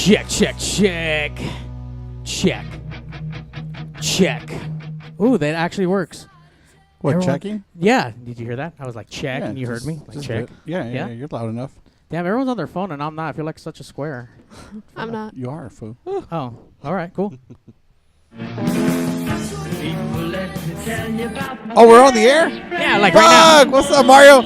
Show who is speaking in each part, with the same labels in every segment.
Speaker 1: Check. Ooh, that actually works.
Speaker 2: What,
Speaker 1: Everyone,
Speaker 2: checking?
Speaker 1: Yeah. Did you hear that? I was like, check, and you heard me. Like, check.
Speaker 2: Yeah, you're loud enough.
Speaker 1: Damn, everyone's on their phone, and I'm not. I feel like such a square.
Speaker 3: I'm not.
Speaker 2: You are, fool.
Speaker 1: Oh, all right, cool.
Speaker 2: Oh, we're on the air?
Speaker 1: Yeah, like right now.
Speaker 2: What's up, Mario?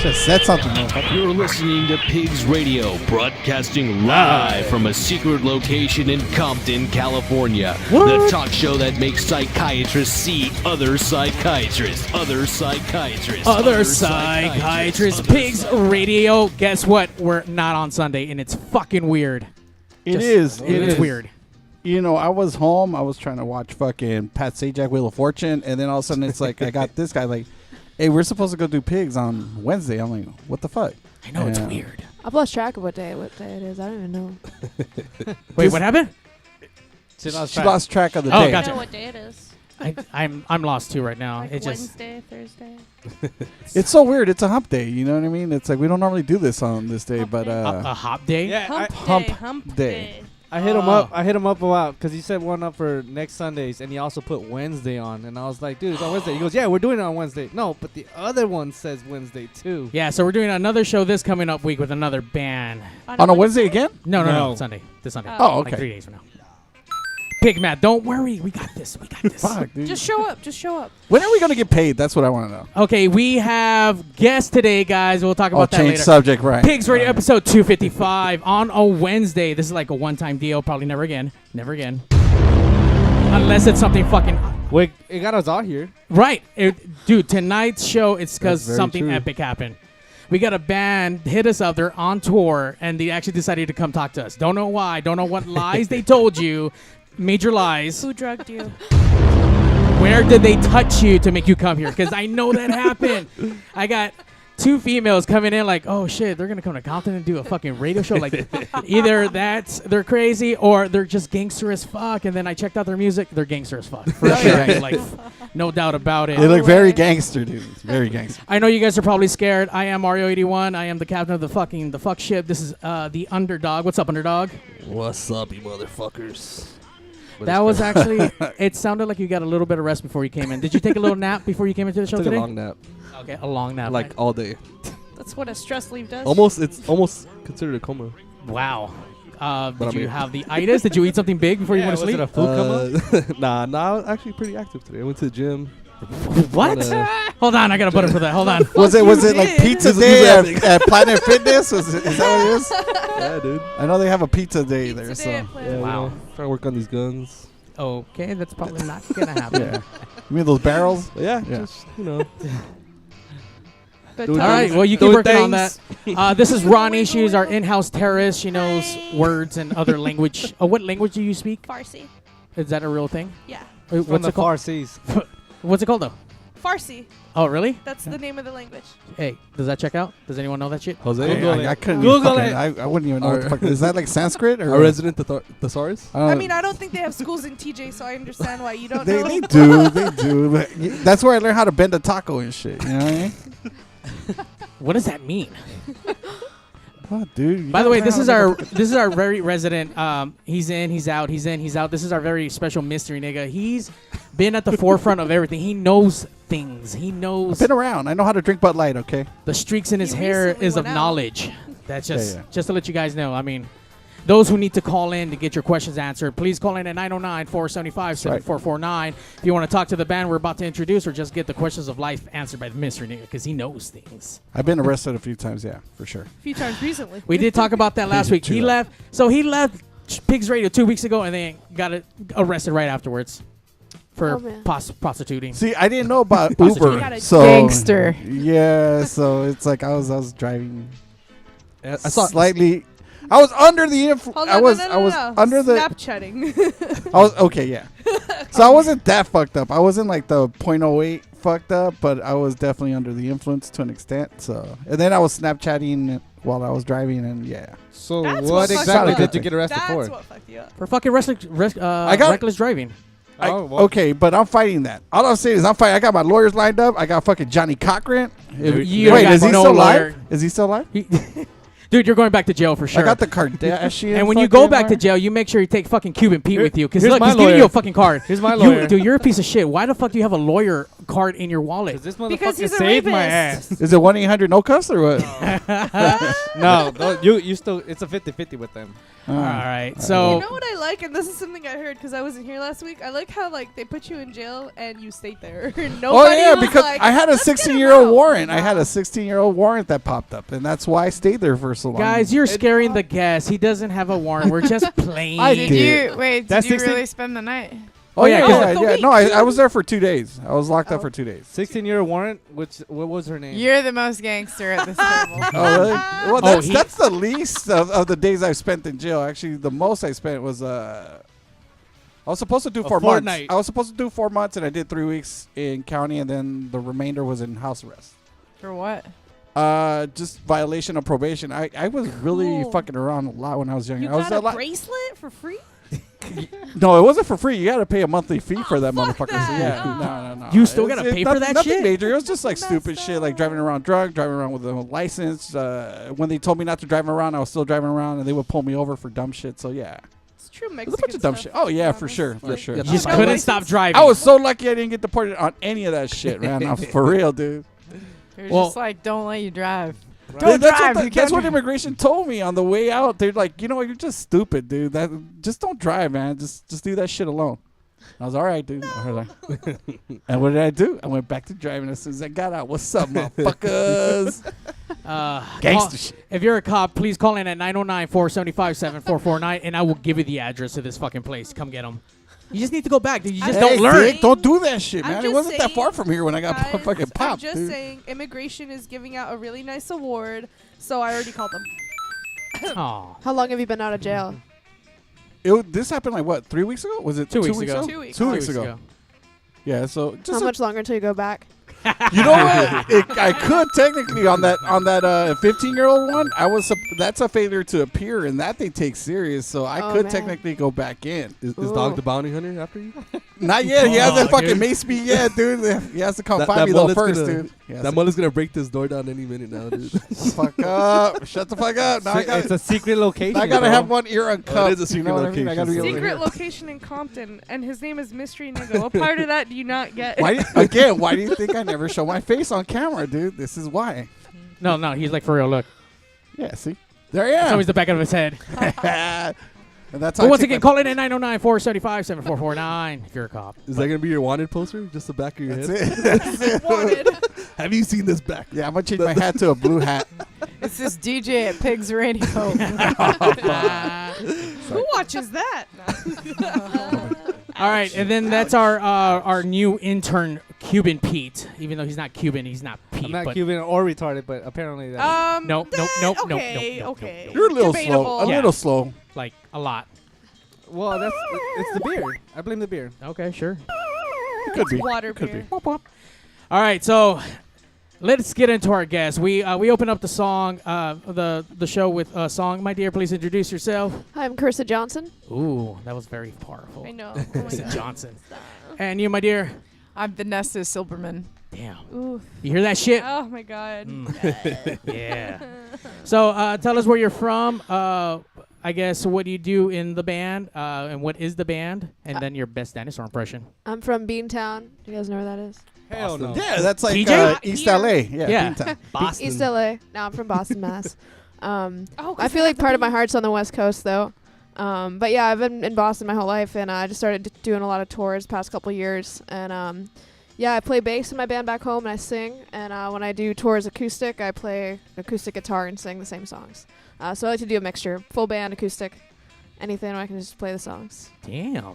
Speaker 2: Just said something, motherfucker.
Speaker 4: You're listening to Pigs Radio, broadcasting live from a secret location in Compton, California.
Speaker 1: What?
Speaker 4: The talk show that makes psychiatrists see other psychiatrists.
Speaker 1: Pigs Radio. Guess what? We're not on Sunday, and it's fucking weird.
Speaker 2: It is
Speaker 1: weird.
Speaker 2: You know, I was home. I was trying to watch fucking Pat Sajak, Wheel of Fortune, and then all of a sudden it's like I got this guy like, hey, we're supposed to go do Pigs on Wednesday. I'm like, what the fuck?
Speaker 1: I know, it's weird.
Speaker 3: I've lost track of what day it is. I don't even know.
Speaker 1: Wait, what happened?
Speaker 2: She lost track of the
Speaker 1: Oh,
Speaker 2: day.
Speaker 1: gotcha.
Speaker 5: I know what day it is.
Speaker 1: I'm lost too right now.
Speaker 5: Like
Speaker 1: It's
Speaker 5: Wednesday, Thursday.
Speaker 2: It's so weird. It's a hump day. You know what I mean? It's like we don't normally do this on this day,
Speaker 5: Hump
Speaker 2: but
Speaker 5: day.
Speaker 1: a hop day.
Speaker 6: Yeah,
Speaker 2: hump day.
Speaker 6: I hit him up. I hit him up a lot because he set one up for next Sundays, and he also put Wednesday on. And I was like, dude, it's on Wednesday. He goes, yeah, we're doing it on Wednesday. No, but the other one says Wednesday too.
Speaker 1: Yeah, so we're doing another show this coming up week with another band.
Speaker 2: On a Wednesday again?
Speaker 1: No. Sunday. This Sunday.
Speaker 2: Oh, okay.
Speaker 1: Like 3 days from now. Pig Matt, don't worry. We got this.
Speaker 2: Fuck, dude.
Speaker 3: Just show up.
Speaker 2: When are we going to get paid? That's what I want to know.
Speaker 1: Okay, we have guests today, guys. We'll talk about that
Speaker 2: change
Speaker 1: later.
Speaker 2: subject, right.
Speaker 1: Pigs Radio episode 255 on a Wednesday. This is like a one-time deal. Probably never again. Unless it's something fucking...
Speaker 6: Wait, it got us out here.
Speaker 1: Right. Dude, tonight's show, it's because
Speaker 6: That's very
Speaker 1: something
Speaker 6: true.
Speaker 1: epic happened. We got a band hit us up. They're on tour, and they actually decided to come talk to us. Don't know why. Don't know what lies they told you. Major lies.
Speaker 5: Who drugged you?
Speaker 1: Where did they touch you to make you come here? Because I know that happened. I got 2 females coming in like, oh, shit, they're going to come to Compton and do a fucking radio show. Like, either they're crazy or they're just gangster as fuck. And then I checked out their music. They're gangster as fuck. For sure. Like, no doubt about it.
Speaker 2: They look very gangster, dude. It's very gangster.
Speaker 1: I know you guys are probably scared. I am Mario81. I am the captain of the fuck ship. This is the Underdog. What's up, Underdog?
Speaker 4: What's up, you motherfuckers?
Speaker 1: That was actually, it sounded like you got a little bit of rest before you came in. Did you take a little nap before you came into the show
Speaker 7: Took
Speaker 1: today?
Speaker 7: a long nap,
Speaker 1: Okay, a long nap.
Speaker 7: like all day.
Speaker 5: That's what a stress leave does.
Speaker 7: It's almost considered a coma.
Speaker 1: Wow. Did
Speaker 7: I'm
Speaker 1: you
Speaker 7: here.
Speaker 1: have the itis? Did you eat something big before you went to
Speaker 6: was
Speaker 1: sleep?
Speaker 6: it a food coma?
Speaker 7: Nah, I was actually pretty active today. I went to the gym.
Speaker 1: What? Hold on, I got a butter for that. Hold on.
Speaker 2: Was it like pizza
Speaker 7: He's
Speaker 2: day
Speaker 7: laughing.
Speaker 2: at Planet Fitness? Is that what it is?
Speaker 7: Yeah, dude.
Speaker 2: I know they have a pizza day there.
Speaker 5: Pizza
Speaker 2: So
Speaker 5: day at Planet.
Speaker 7: Yeah,
Speaker 1: Wow.
Speaker 7: you know, trying to work on these guns.
Speaker 1: Okay, that's probably not going to happen.
Speaker 2: yeah. You mean those barrels?
Speaker 7: But yeah,
Speaker 2: Yeah.
Speaker 7: just, you know.
Speaker 5: Good
Speaker 7: Doing
Speaker 1: All
Speaker 5: times.
Speaker 1: right, well, you keep
Speaker 7: Doing
Speaker 1: working on that.
Speaker 7: things.
Speaker 1: This is Ronnie. She's our in-house terrorist. She knows words and other language. What language do you speak?
Speaker 5: Farsi.
Speaker 1: Is that a real thing?
Speaker 5: Yeah.
Speaker 1: What's
Speaker 6: From the
Speaker 1: it called?
Speaker 6: far seas.
Speaker 1: What's it called, though?
Speaker 5: Farsi.
Speaker 1: Oh, really?
Speaker 5: That's the name of the language.
Speaker 1: Hey, does that check out? Does anyone know that shit?
Speaker 7: Jose,
Speaker 2: I couldn't
Speaker 6: Google
Speaker 2: even
Speaker 6: it.
Speaker 2: I wouldn't even know what the fuck. Is that like Sanskrit? Or
Speaker 7: our resident thesaurus.
Speaker 5: I mean, I don't think they have schools in TJ, so I understand why you don't
Speaker 2: They
Speaker 5: know.
Speaker 2: do. But that's where I learned how to bend a taco and shit. You know what I mean?
Speaker 1: What does that mean?
Speaker 2: What, dude?
Speaker 1: By the way, this is our very resident. He's in, he's out, he's in, he's out. This is our very special mystery nigga. He's been at the forefront of everything. He knows things. He
Speaker 2: I've
Speaker 1: knows
Speaker 2: been around. I know how to drink Bud Light. Okay.
Speaker 1: the streaks in his
Speaker 5: He
Speaker 1: hair
Speaker 5: recently
Speaker 1: is of
Speaker 5: went out.
Speaker 1: knowledge. That's just
Speaker 2: Yeah.
Speaker 1: just to let you guys know. I mean, those who need to call in to get your questions answered, please call in at 909-475-7449. If you want to talk to the band we're about to introduce or just get the questions of life answered by the mystery nigga because he knows things.
Speaker 2: I've been arrested a few times. Yeah, for sure.
Speaker 5: A few times recently.
Speaker 1: We did talk about that last week. He
Speaker 2: True.
Speaker 1: left. So he left Pigs Radio 2 weeks ago and then got arrested right afterwards for
Speaker 3: Oh, man.
Speaker 1: prostituting.
Speaker 2: See, I didn't know about
Speaker 1: Prostitute.
Speaker 2: Uber,
Speaker 5: Got a
Speaker 2: so
Speaker 3: gangster.
Speaker 2: Yeah, so it's like I was driving.
Speaker 7: I saw
Speaker 2: slightly. I was under the influence.
Speaker 5: Hold
Speaker 2: I
Speaker 5: on,
Speaker 2: was
Speaker 5: no.
Speaker 2: under the.
Speaker 5: Snapchatting.
Speaker 2: I was okay, yeah. So I wasn't that fucked up. I wasn't like the 0.08 fucked up, but I was definitely under the influence to an extent. So, and then I was Snapchatting while I was driving, and yeah.
Speaker 6: So
Speaker 5: That's
Speaker 6: what
Speaker 5: what fucked
Speaker 6: exactly
Speaker 5: you
Speaker 6: did
Speaker 5: up.
Speaker 6: you get arrested
Speaker 5: That's
Speaker 6: for?
Speaker 5: what fucked you up.
Speaker 1: For fucking reckless driving.
Speaker 2: Okay, but I'm fighting that. All I'm saying is I'm fighting. I got my lawyers lined up. I got fucking Johnny Cochran.
Speaker 1: You
Speaker 2: Wait,
Speaker 1: got
Speaker 2: is he
Speaker 1: no
Speaker 2: still
Speaker 1: lawyer.
Speaker 2: alive? Is he still alive?
Speaker 1: Dude, you're going back to jail for sure.
Speaker 2: I got the Kardashian.
Speaker 1: and when you go back to jail, you make sure you take fucking Cuban Pete with you. Because
Speaker 6: here's
Speaker 1: look,
Speaker 6: my
Speaker 1: he's giving
Speaker 6: lawyer.
Speaker 1: you a fucking card.
Speaker 6: Here's my lawyer.
Speaker 1: Dude, you're a piece of shit. Why the fuck do you have a lawyer card in your wallet?
Speaker 6: This
Speaker 5: Because
Speaker 6: motherfucker
Speaker 5: he's a
Speaker 6: saved my
Speaker 5: rapist.
Speaker 6: ass.
Speaker 2: Is it 1-800-NO-CUSS or what?
Speaker 6: No, you still, it's a 50-50 with them.
Speaker 1: All right, so
Speaker 5: You know what I like, and this is something I heard because I wasn't here last week. I like how like they put you in jail and you stayed there. Nobody
Speaker 2: Oh yeah,
Speaker 5: was
Speaker 2: because
Speaker 5: like,
Speaker 2: I had a
Speaker 5: "Let's get him
Speaker 2: 16-year-old
Speaker 5: out."
Speaker 2: warrant. I had a 16-year-old warrant that popped up, and that's why I stayed there for so long.
Speaker 1: guys, you're scaring the guests. He doesn't have a warrant. We're just playing.
Speaker 2: I
Speaker 8: Did
Speaker 2: did.
Speaker 8: you wait?
Speaker 6: That's
Speaker 8: Did you
Speaker 6: 16
Speaker 8: really spend the night?
Speaker 2: Oh yeah,
Speaker 1: yeah,
Speaker 2: yeah,
Speaker 5: the
Speaker 2: yeah.
Speaker 5: week.
Speaker 2: No, I was there for 2 days. I was locked up for 2 days.
Speaker 6: 16-year warrant. What was her name?
Speaker 8: You're the most gangster at this table.
Speaker 2: Oh really? Well,
Speaker 1: Oh,
Speaker 2: that's the least of the days I've spent in jail. Actually, the most I spent was I was supposed to do
Speaker 6: A
Speaker 2: 4 months.
Speaker 6: fortnight.
Speaker 2: I was supposed to do 4 months, and I did 3 weeks in county, and then the remainder was in house arrest.
Speaker 8: For what?
Speaker 2: Just violation of probation. I was really
Speaker 5: Cool.
Speaker 2: fucking around a lot when I was younger.
Speaker 5: You
Speaker 2: I was
Speaker 5: got a
Speaker 2: lot.
Speaker 5: bracelet for free?
Speaker 2: No, it wasn't for free. You got to pay a monthly fee for that
Speaker 5: fuck
Speaker 2: motherfucker. So
Speaker 5: that.
Speaker 2: yeah, no.
Speaker 1: You still
Speaker 2: It was-
Speaker 1: gotta
Speaker 2: it-
Speaker 1: pay for that
Speaker 2: nothing
Speaker 1: shit?
Speaker 2: major. It was just like
Speaker 5: Messed
Speaker 2: stupid shit, like
Speaker 5: up.
Speaker 2: driving around drunk, driving around with a license. When they told me not to drive around, I was still driving around, and they would pull me over for dumb shit. So yeah,
Speaker 5: It's true
Speaker 2: it
Speaker 5: Mexican
Speaker 2: was a bunch of dumb
Speaker 5: stuff,
Speaker 2: shit. Oh yeah,
Speaker 5: to be
Speaker 2: for
Speaker 5: honest.
Speaker 2: sure, for
Speaker 5: Like,
Speaker 2: sure.
Speaker 1: You
Speaker 7: Yeah,
Speaker 1: just
Speaker 5: no
Speaker 1: couldn't
Speaker 5: license?
Speaker 1: stop driving.
Speaker 2: I was so lucky I didn't get deported on any of that shit, man. I'm for real, dude.
Speaker 8: You're
Speaker 1: Well-
Speaker 8: just like, don't let you drive.
Speaker 6: Right.
Speaker 8: Don't
Speaker 2: That's
Speaker 8: drive.
Speaker 2: what,
Speaker 8: You
Speaker 2: that's
Speaker 8: can't
Speaker 2: what
Speaker 8: drive.
Speaker 2: immigration told me on the way out. They're like, you know what, you're just stupid, dude. Just don't drive, man. Just do that shit alone. I was all right, dude. I was like, and what did I do? I went back to driving as soon as I got out. What's up, motherfuckers? Gangster shit.
Speaker 1: If you're a cop, please call in at 909-475-7449, and I will give you the address to this fucking place. Come get them. You just need to go back, dude. You just
Speaker 5: Hey,
Speaker 1: don't learn.
Speaker 2: Dick, don't do that shit,
Speaker 5: I'm
Speaker 2: man. It
Speaker 5: just
Speaker 2: wasn't that
Speaker 5: saying,
Speaker 2: far from here when I got
Speaker 5: Guys,
Speaker 2: fucking popped,
Speaker 5: I'm just
Speaker 2: dude.
Speaker 5: saying, immigration is giving out a really nice award, so I already called them.
Speaker 1: Aw.
Speaker 3: How long have you been out of jail?
Speaker 2: This happened like what, 3 weeks ago? Was it
Speaker 1: 2
Speaker 2: 2
Speaker 1: weeks
Speaker 2: weeks
Speaker 1: ago.
Speaker 2: ago?
Speaker 5: 2 weeks.
Speaker 2: 2 weeks ago. Yeah, so just
Speaker 3: How much longer until you go back?
Speaker 2: you know what? I could technically on that 15-year-old one. That's a failure to appear, and that they take serious. So I
Speaker 3: Oh,
Speaker 2: could
Speaker 3: man.
Speaker 2: technically go back in.
Speaker 7: Is
Speaker 3: Ooh.
Speaker 7: Dog the Bounty Hunter after you?
Speaker 2: Not yet. He hasn't
Speaker 1: Oh,
Speaker 2: fucking
Speaker 1: dude.
Speaker 2: maced me yet, dude. He has to come
Speaker 7: That-
Speaker 2: find
Speaker 7: that
Speaker 2: me though
Speaker 7: mullet's
Speaker 2: first,
Speaker 7: gonna-
Speaker 2: dude. He has
Speaker 7: That
Speaker 2: to-
Speaker 7: mullet's gonna break this door down any minute now, dude.
Speaker 2: Shut the fuck up. Shut the fuck up. Now I
Speaker 6: It's
Speaker 2: gotta,
Speaker 6: a secret location.
Speaker 2: I gotta
Speaker 6: bro.
Speaker 2: have one ear uncuffed.
Speaker 7: It is a
Speaker 2: you know
Speaker 7: secret
Speaker 2: what I mean? I gotta be
Speaker 7: location,
Speaker 2: able to
Speaker 5: Secret
Speaker 2: hear.
Speaker 5: location in Compton, and his name is Mystery Nigga. What part of that do you not get?
Speaker 2: Why do you think I never show my face on camera, dude? This is why.
Speaker 1: No, he's like, for real, look.
Speaker 2: Yeah, see? There I
Speaker 1: It's
Speaker 2: am.
Speaker 1: always the back of his head.
Speaker 2: And that's
Speaker 1: But
Speaker 2: how
Speaker 1: once
Speaker 2: I take
Speaker 1: again,
Speaker 2: my-
Speaker 1: call in at 909-475-7449 if you're a cop.
Speaker 7: Is that gonna be your wanted poster? Just the back of your
Speaker 2: That's
Speaker 7: head?
Speaker 2: it. That's it.
Speaker 5: Wanted.
Speaker 7: Have you seen this back?
Speaker 2: Yeah, I'm gonna change my hat to a blue hat.
Speaker 8: It's this DJ at Pigs Radio.
Speaker 5: Who watches that?
Speaker 1: All right, and then that's our new intern, Cuban Pete. Even though he's not Cuban, he's not Pete.
Speaker 6: I'm not
Speaker 1: but
Speaker 6: Cuban or retarded, but apparently that.
Speaker 1: Nope.
Speaker 5: Okay,
Speaker 1: Nope.
Speaker 5: okay.
Speaker 2: You're a little
Speaker 5: Debatable.
Speaker 2: slow. A
Speaker 1: Yeah.
Speaker 2: little slow.
Speaker 1: Like, a lot.
Speaker 6: Well, it's the beer. I blame the beer.
Speaker 1: Okay, sure.
Speaker 2: Could be.
Speaker 5: Water
Speaker 2: Could
Speaker 5: beer.
Speaker 2: be.
Speaker 1: All right, so let's get into our guest. We open up the song, the show with a song. My dear, please introduce yourself.
Speaker 3: Hi, I'm Carissa Johnson.
Speaker 1: Ooh, that was very powerful.
Speaker 5: I know. Oh my
Speaker 1: Carissa
Speaker 5: God.
Speaker 1: Johnson. And you, my dear.
Speaker 8: I'm Vanessa Silberman.
Speaker 1: Damn.
Speaker 5: Ooh.
Speaker 1: You hear that shit?
Speaker 5: Oh my God.
Speaker 1: Yeah. So tell us where you're from. I guess what do you do in the band, and what is the band, and then your best dinosaur impression.
Speaker 3: I'm from Beantown. Do you guys know where that is?
Speaker 6: Hell no.
Speaker 2: Yeah, that's like
Speaker 1: TJ?
Speaker 2: East
Speaker 5: Here.
Speaker 2: LA. Yeah.
Speaker 1: Yeah.
Speaker 2: Beantown.
Speaker 1: Boston.
Speaker 3: East LA. No, I'm from Boston, Mass.
Speaker 5: Oh,
Speaker 3: I feel like part of my heart's on the West Coast, though. But yeah, I've been in Boston my whole life, and I just started doing a lot of tours past couple years. And yeah, I play bass in my band back home, and I sing. And when I do tours acoustic, I play acoustic guitar and sing the same songs. So I like to do a mixture, full band, acoustic, anything where I can just play the songs.
Speaker 1: Damn.
Speaker 3: Yeah.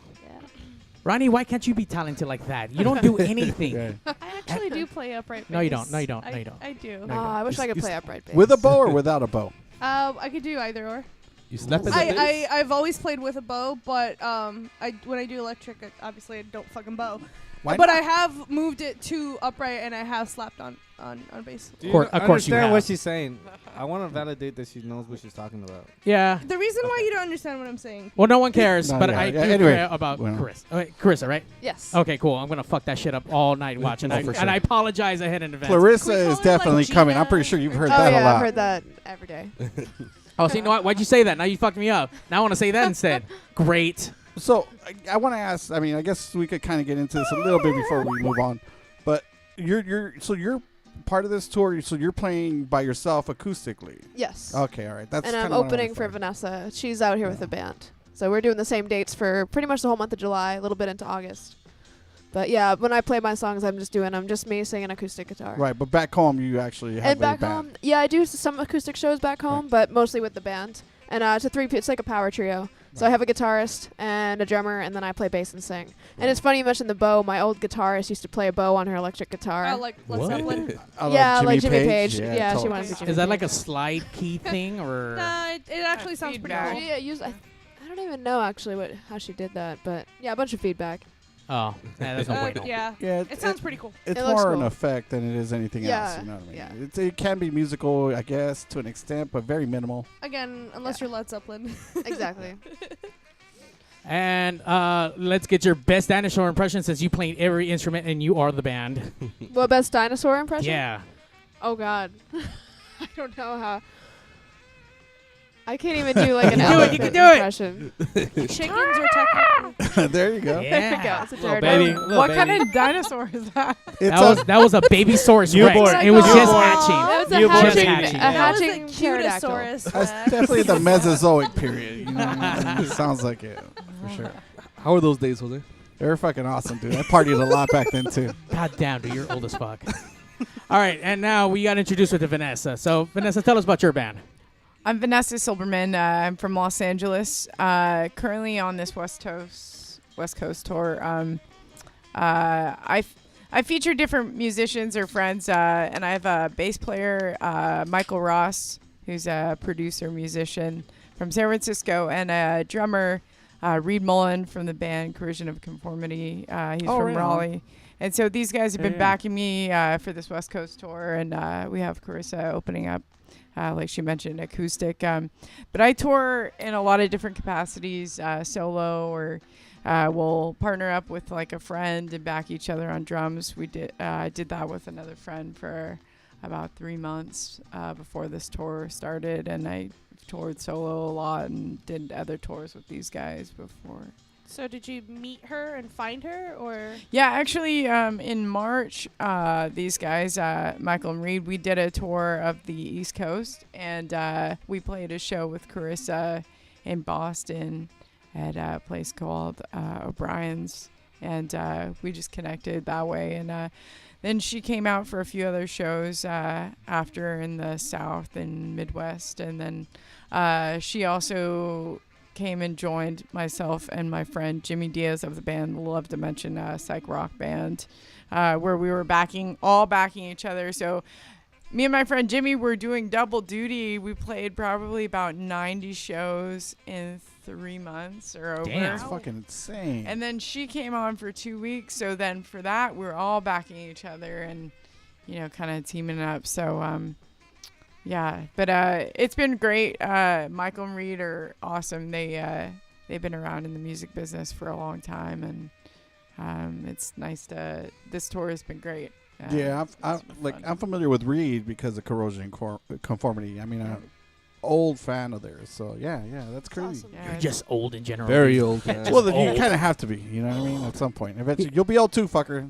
Speaker 1: Ronnie, why can't you be talented like that? You don't do anything.
Speaker 7: Yeah.
Speaker 5: I actually do play upright bass.
Speaker 1: No, you don't. No, you don't. No, you don't.
Speaker 5: I do.
Speaker 1: No,
Speaker 3: Oh, I wish I could
Speaker 2: You
Speaker 3: play upright bass.
Speaker 2: With a bow or without a bow?
Speaker 5: I could do either or.
Speaker 7: You snap at the
Speaker 5: I've always played with a bow, but when I do electric, obviously I don't fucking bow.
Speaker 2: Why
Speaker 5: but
Speaker 2: not?
Speaker 5: I have moved it to upright and I have slapped on bass.
Speaker 6: Do you
Speaker 1: Of course you
Speaker 6: understand
Speaker 1: have.
Speaker 6: what she's saying. I want to validate that she knows what she's talking about.
Speaker 1: Yeah.
Speaker 5: The reason why you don't understand what I'm saying.
Speaker 1: Well, no one cares,
Speaker 2: No,
Speaker 1: but
Speaker 2: yeah,
Speaker 1: I
Speaker 2: yeah,
Speaker 1: do
Speaker 2: anyway.
Speaker 1: care about
Speaker 2: Well.
Speaker 1: Carissa. Okay, Carissa, right?
Speaker 3: Yes.
Speaker 1: Okay, cool. I'm gonna fuck that shit up all night watching.
Speaker 2: Oh, for sure.
Speaker 1: And I apologize ahead in advance.
Speaker 5: Can we
Speaker 2: Clarissa
Speaker 5: call
Speaker 2: is
Speaker 5: her, like,
Speaker 2: definitely coming. I'm
Speaker 5: Gina
Speaker 2: pretty sure you've
Speaker 5: or-
Speaker 2: heard
Speaker 3: Oh
Speaker 2: that a
Speaker 3: yeah,
Speaker 2: lot.
Speaker 3: I've heard that every day.
Speaker 1: Oh, so you know what? Why'd you say that? Now you fucked me up. Now I want to say that instead. Great.
Speaker 2: So I want to ask. I mean, I guess we could kind of get into this a little bit before we move on. But you're part of this tour. So you're playing by yourself acoustically.
Speaker 3: Yes.
Speaker 2: Okay, all right. That's
Speaker 3: And I'm
Speaker 2: kinda what I
Speaker 3: opening
Speaker 2: wanted
Speaker 3: for
Speaker 2: to
Speaker 3: Vanessa. She's out here with a band. So we're doing the same dates for pretty much the whole month of July, a little bit into August. But yeah, when I play my songs, I'm just me singing acoustic guitar.
Speaker 2: Right, but back home you actually have
Speaker 3: And
Speaker 2: a
Speaker 3: back
Speaker 2: band.
Speaker 3: home, yeah, I do some acoustic shows back home, but mostly with the band. And it's a it's like a power trio. So I have a guitarist and a drummer, and then I play bass and sing. And it's funny you mentioned the bow. My old guitarist used to play a bow on her electric guitar.
Speaker 5: Oh, like Led Zeppelin.
Speaker 2: I
Speaker 3: like Jimmy Page.
Speaker 2: Yeah,
Speaker 3: Yeah, she
Speaker 2: totally.
Speaker 3: wanted to Jimmy
Speaker 1: Is that like a
Speaker 3: Page.
Speaker 1: slide key thing or?
Speaker 5: Nah, it actually sounds pretty
Speaker 8: feedback.
Speaker 5: cool.
Speaker 3: Yeah, I don't even know actually how she did that, but yeah, a bunch of feedback.
Speaker 1: Oh, yeah, that's no bueno.
Speaker 5: Yeah,
Speaker 2: Yeah,
Speaker 5: it sounds pretty cool.
Speaker 2: It's
Speaker 3: It looks
Speaker 2: more an
Speaker 3: cool.
Speaker 2: effect than it is anything else.
Speaker 3: Yeah,
Speaker 2: You know what I mean?
Speaker 3: yeah.
Speaker 2: It can be musical, I guess, to an extent, but very minimal.
Speaker 5: Again, unless
Speaker 3: Yeah.
Speaker 5: you're Led Zeppelin.
Speaker 3: Exactly.
Speaker 1: And let's get your best dinosaur impression since you played every instrument and you are the band.
Speaker 3: What best dinosaur impression?
Speaker 1: Yeah.
Speaker 3: Oh God, I don't know how. I can't even do like an
Speaker 1: You can do it, you
Speaker 3: elephant
Speaker 1: can do it.
Speaker 3: impression.
Speaker 5: Chickens are technically.
Speaker 2: There you go.
Speaker 3: There we go.
Speaker 1: Yeah.
Speaker 3: It's a
Speaker 6: Little
Speaker 3: pterodactyl.
Speaker 6: baby. Little
Speaker 8: What
Speaker 6: baby.
Speaker 8: kind of dinosaur is that?
Speaker 2: It's
Speaker 1: That was a baby Saurus
Speaker 6: Newborn.
Speaker 1: Rex. It was just
Speaker 6: Newborn.
Speaker 1: hatching.
Speaker 3: That was a
Speaker 6: Newborn
Speaker 3: hatching,
Speaker 1: hatching.
Speaker 3: a
Speaker 1: Yeah.
Speaker 5: That was
Speaker 3: hatching
Speaker 5: the
Speaker 3: pterodactyl.
Speaker 5: Cutasaurus.
Speaker 2: That's definitely the Mesozoic period. You know what I mean? It sounds like it, for sure.
Speaker 7: How are those days, Jose?
Speaker 2: They were fucking awesome, dude. I partied a lot back then, too.
Speaker 1: God damn, dude, you're old as fuck. All right, and now we got introduced with Vanessa. So, Vanessa, tell us about your band.
Speaker 8: I'm Vanessa Silberman. I'm from Los Angeles. Currently on this West Coast tour. I feature different musicians or friends, and I have a bass player, Michael Ross, who's a producer musician from San Francisco, and a drummer, Reed Mullen from the band Corrosion of Conformity. He's
Speaker 2: Oh,
Speaker 8: from
Speaker 2: right on.
Speaker 8: Raleigh. And so these guys have been
Speaker 2: Yeah.
Speaker 8: backing me for this West Coast tour, and we have Carissa opening up. Like she mentioned, acoustic. But I tour in a lot of different capacities, solo, or we'll partner up with like a friend and back each other on drums. I did that with another friend for about 3 months before this tour started, and I toured solo a lot and did other tours with these guys before.
Speaker 5: So did you meet her and find her, or?
Speaker 8: Yeah, actually, in March, these guys, Michael and Reed, we did a tour of the East Coast, and we played a show with Carissa in Boston at a place called O'Brien's, and we just connected that way. And then she came out for a few other shows after in the South and Midwest, and then she also came and joined myself and my friend Jimmy Diaz of the band Love Dimension, psych rock band, where we were backing each other. So me and my friend Jimmy were doing double duty. We played probably about 90 shows in 3 months or over.
Speaker 1: Damn.
Speaker 2: It's fucking insane.
Speaker 8: And then she came on for 2 weeks. So then for that, we w're all backing each other and, kind of teaming up. So, yeah, but it's been great. Michael and Reed are awesome. They've been around in the music business for a long time, and it's nice this tour has been great.
Speaker 2: Yeah,
Speaker 8: it's been fun.
Speaker 2: I'm familiar with Reed because of Corrosion Conformity. I mean, I'm an old fan of theirs. So yeah, that's crazy.
Speaker 5: awesome.
Speaker 8: Yeah,
Speaker 1: You're just old in general.
Speaker 7: Very
Speaker 1: dude.
Speaker 7: old, man.
Speaker 2: Well, then you
Speaker 1: old.
Speaker 2: kind of have to be. You know what I mean? At some point, eventually, you'll be old too, fucker.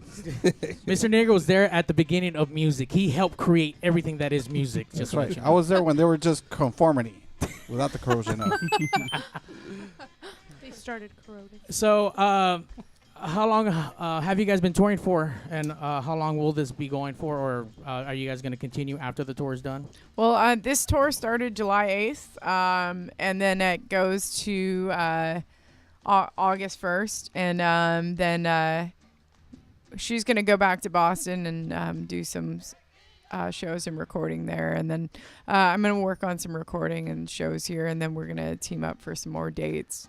Speaker 1: Mr. Noriega was there at the beginning of music. He helped create everything that is music.
Speaker 2: That's
Speaker 1: to let
Speaker 2: right.
Speaker 1: you
Speaker 2: I was there when they were just conformity, without the corrosion. Of.
Speaker 5: They started corroding.
Speaker 1: So, how long have you guys been touring for, and how long will this be going for, or are you guys going to continue after the tour is done?
Speaker 8: Well, this tour started July 8th, and then it goes to August 1st, and then she's going to go back to Boston and do some shows and recording there, and then I'm going to work on some recording and shows here, and then we're going to team up for some more dates.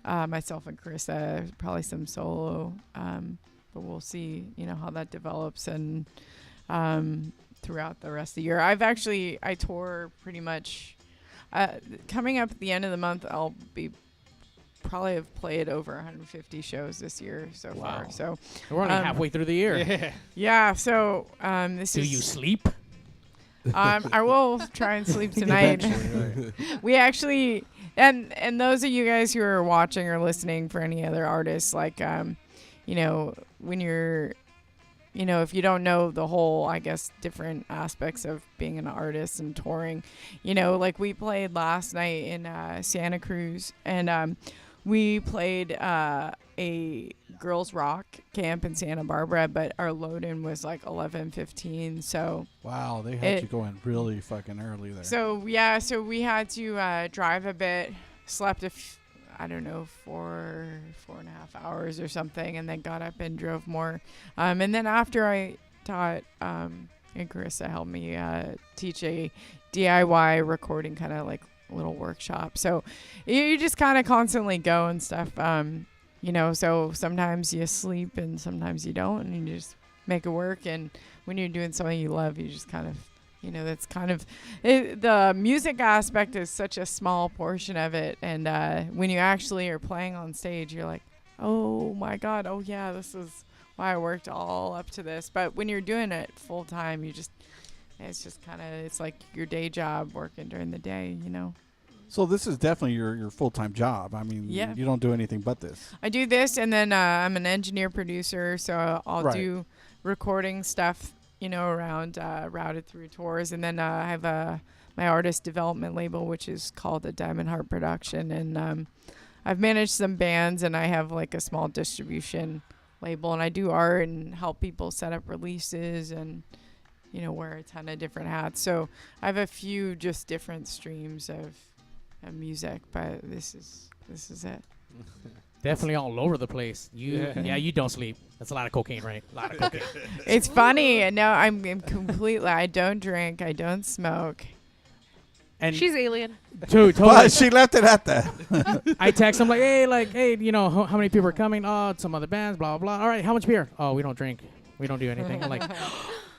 Speaker 8: myself and Carissa, probably some solo. But we'll see, how that develops and throughout the rest of the year. I tour pretty much. Coming up at the end of the month, I'll be probably have played over 150 shows this year so far. So
Speaker 1: we're only halfway through the year.
Speaker 8: Yeah. So
Speaker 1: Do you sleep?
Speaker 8: I will try and sleep tonight. We actually, and those of you guys who are watching or listening for any other artists, like, when you're, if you don't know the whole, I guess, different aspects of being an artist and touring, like we played last night in Santa Cruz, and we played a girls rock camp in Santa Barbara, but our load-in was like 11:15. So
Speaker 2: wow, they had you going really fucking early there.
Speaker 8: So we had to drive a bit, slept I don't know, 4.5 hours or something, and then got up and drove more. And then after I taught, and Carissa helped me teach a DIY recording kind of like little workshop. So you just kind of constantly go and stuff. So sometimes you sleep and sometimes you don't, and you just make it work. And when you're doing something you love, you just kind of, that's kind of the music aspect is such a small portion of it. And when you actually are playing on stage, you're like, oh my God, oh yeah, this is why I worked all up to this. But when you're doing it full time, it's just kind of, it's like your day job working during the day,
Speaker 2: So this is definitely your full-time job. I mean, you don't do anything but this.
Speaker 8: I do this, and then I'm an engineer producer, so I'll do recording stuff, around routed through tours. And then I have my artist development label, which is called a Diamond Heart Production. And I've managed some bands, and I have like a small distribution label, and I do art and help people set up releases and, wear a ton of different hats. So I have a few just different streams of music, but this is it.
Speaker 1: Definitely all over the place. You don't sleep. That's a lot of cocaine, right? A lot of cocaine.
Speaker 8: It's funny. No, I'm completely. I don't drink. I don't smoke.
Speaker 1: And
Speaker 5: she's alien.
Speaker 1: Totally.
Speaker 2: But she left it at that.
Speaker 1: I text him hey, how many people are coming? Oh, some other bands, blah, blah, blah. All right, how much beer? Oh, we don't drink. We don't do anything. I'm like,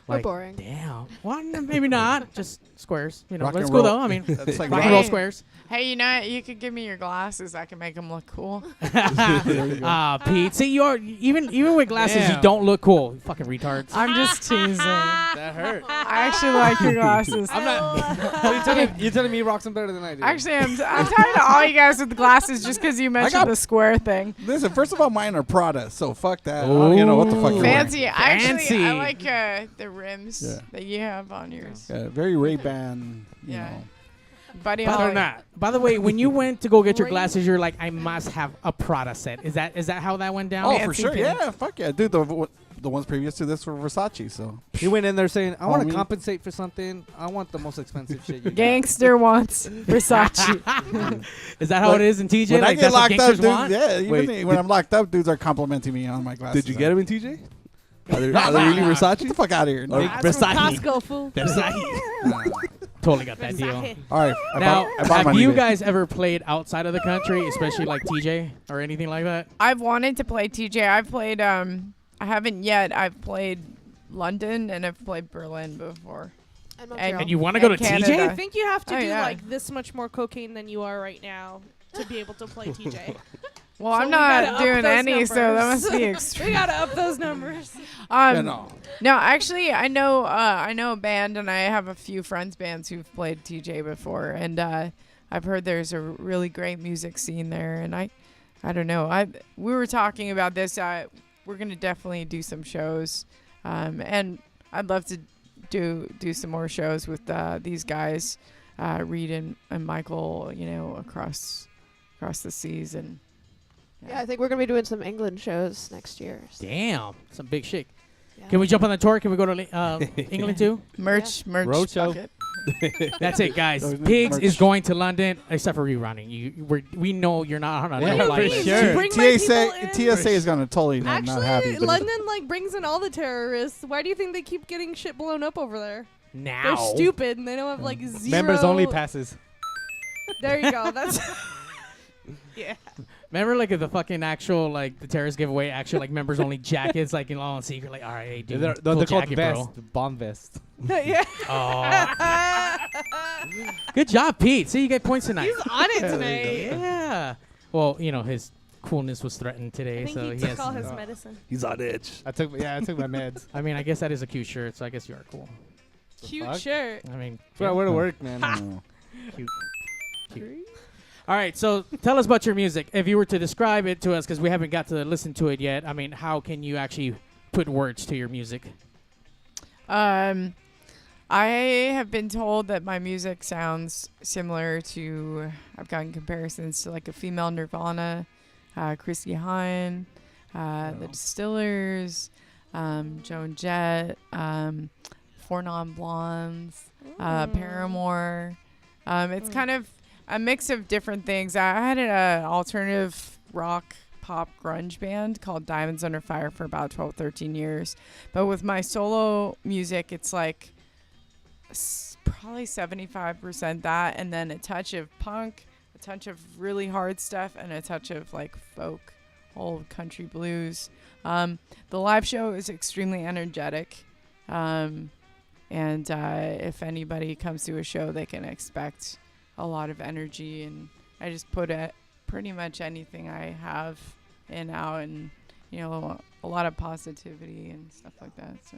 Speaker 3: we're boring.
Speaker 1: Damn. Well, maybe not. Just squares.
Speaker 2: Rock
Speaker 1: That's
Speaker 2: and
Speaker 1: cool,
Speaker 2: roll.
Speaker 1: though. I mean,
Speaker 2: That's like
Speaker 1: rock and roll squares.
Speaker 8: Hey, you could give me your glasses. I can make them look cool.
Speaker 1: Pete. See, you're even with glasses, you don't look cool. You fucking retards.
Speaker 8: I'm just teasing.
Speaker 6: That hurt.
Speaker 8: I actually like your glasses.
Speaker 6: I'm not. You're telling me he rocks them better than I do.
Speaker 8: Actually, I'm talking to all you guys with the glasses just because you mentioned the square thing.
Speaker 2: Listen, first of all, mine are Prada, so fuck that. What the fuck you're
Speaker 8: Fancy.
Speaker 1: Fancy.
Speaker 8: I like the rims that you have on yours.
Speaker 2: very Ray-Ban, you know.
Speaker 8: Buddy,
Speaker 1: By the way, when you went to go get your glasses, you're like, I must have a Prada set. Is that how that went down?
Speaker 2: Oh, for sure. Yeah, fuck yeah. Dude, the ones previous to this were Versace, so.
Speaker 6: He went in there saying, I want to compensate for something. I want the most expensive shit you
Speaker 8: Gangster wants Versace.
Speaker 1: Is that how it is in TJ?
Speaker 2: When I get locked up,
Speaker 1: want?
Speaker 2: When I'm locked up, dudes are complimenting me on my glasses.
Speaker 7: Did you get them in TJ? Are they really Versace?
Speaker 2: Get the fuck out of here.
Speaker 1: Versace.
Speaker 5: Costco, fool.
Speaker 1: Versace. Totally got that deal.
Speaker 2: All right.
Speaker 1: Now, have you guys ever played outside of the country, especially like TJ or anything like that?
Speaker 8: I've wanted to play TJ. I've played, I haven't yet. I've played London and I've played Berlin before.
Speaker 1: And you want to go to
Speaker 8: Canada.
Speaker 1: TJ?
Speaker 5: I think you have to do like this much more cocaine than you are right now to be able to play TJ.
Speaker 8: Well, so I'm not doing any, numbers. So that must be extreme.
Speaker 5: We gotta up those numbers.
Speaker 8: No, actually, I know a band, and I have a few friends' bands who've played TJ before, and I've heard there's a really great music scene there, and I don't know. We were talking about this. We're gonna definitely do some shows, and I'd love to do some more shows with these guys, Reed and Michael. Across the seas and.
Speaker 3: Yeah, I think we're going to be doing some England shows next year. So.
Speaker 1: Damn, some big shit. Yeah. Can we jump on the tour? Can we go to England too?
Speaker 8: Merch
Speaker 6: roadshow.
Speaker 1: That's it, guys. Pigz is going to London, except for you, Ronnie. We know you're not on a flight.
Speaker 2: Sure. TSA is going to totally not have you.
Speaker 5: Actually, London brings in all the terrorists. Why do you think they keep getting shit blown up over there?
Speaker 1: Now
Speaker 5: they're stupid and they don't have zero
Speaker 6: members only passes.
Speaker 5: There you go. That's yeah.
Speaker 1: Remember, like, the fucking actual, like, the terrorist giveaway, actual, like, members only jackets, like, in all secret, like, all right, hey, dude,
Speaker 6: They're
Speaker 1: cool
Speaker 6: called
Speaker 1: jacket,
Speaker 6: vest,
Speaker 1: bro.
Speaker 6: bomb vest.
Speaker 5: Yeah.
Speaker 1: Oh. Good job, Pete. See, you get points tonight.
Speaker 5: He's on it tonight.
Speaker 1: Yeah. Well, you know, his coolness was threatened today,
Speaker 5: I think
Speaker 1: so
Speaker 5: he
Speaker 1: he
Speaker 5: took
Speaker 1: has.
Speaker 5: all his medicine.
Speaker 7: He's on edge.
Speaker 6: I took my meds.
Speaker 1: I mean, I guess that is a cute shirt, so I guess you are cool.
Speaker 5: Cute
Speaker 6: fuck?
Speaker 5: shirt.
Speaker 1: I mean,
Speaker 6: That's what I wear to work, man.
Speaker 1: cute. All right, so tell us about your music. If you were to describe it to us, because we haven't got to listen to it yet, I mean, how can you actually put words to your music?
Speaker 8: I have been told that my music sounds similar to, I've gotten comparisons to like a female Nirvana, Chrissy Hine, the Distillers, Joan Jett, Four Non Blondes, Paramore. It's kind of a mix of different things. I had an alternative rock pop grunge band called Diamonds Under Fire for about 12, 13 years. But with my solo music, it's like probably 75% that, and then a touch of punk, a touch of really hard stuff, and a touch of like folk, old country blues. The live show is extremely energetic. And if anybody comes to a show, they can expect a lot of energy, and I just put pretty much anything I have in out, and you know, a lot of positivity and stuff like that. So.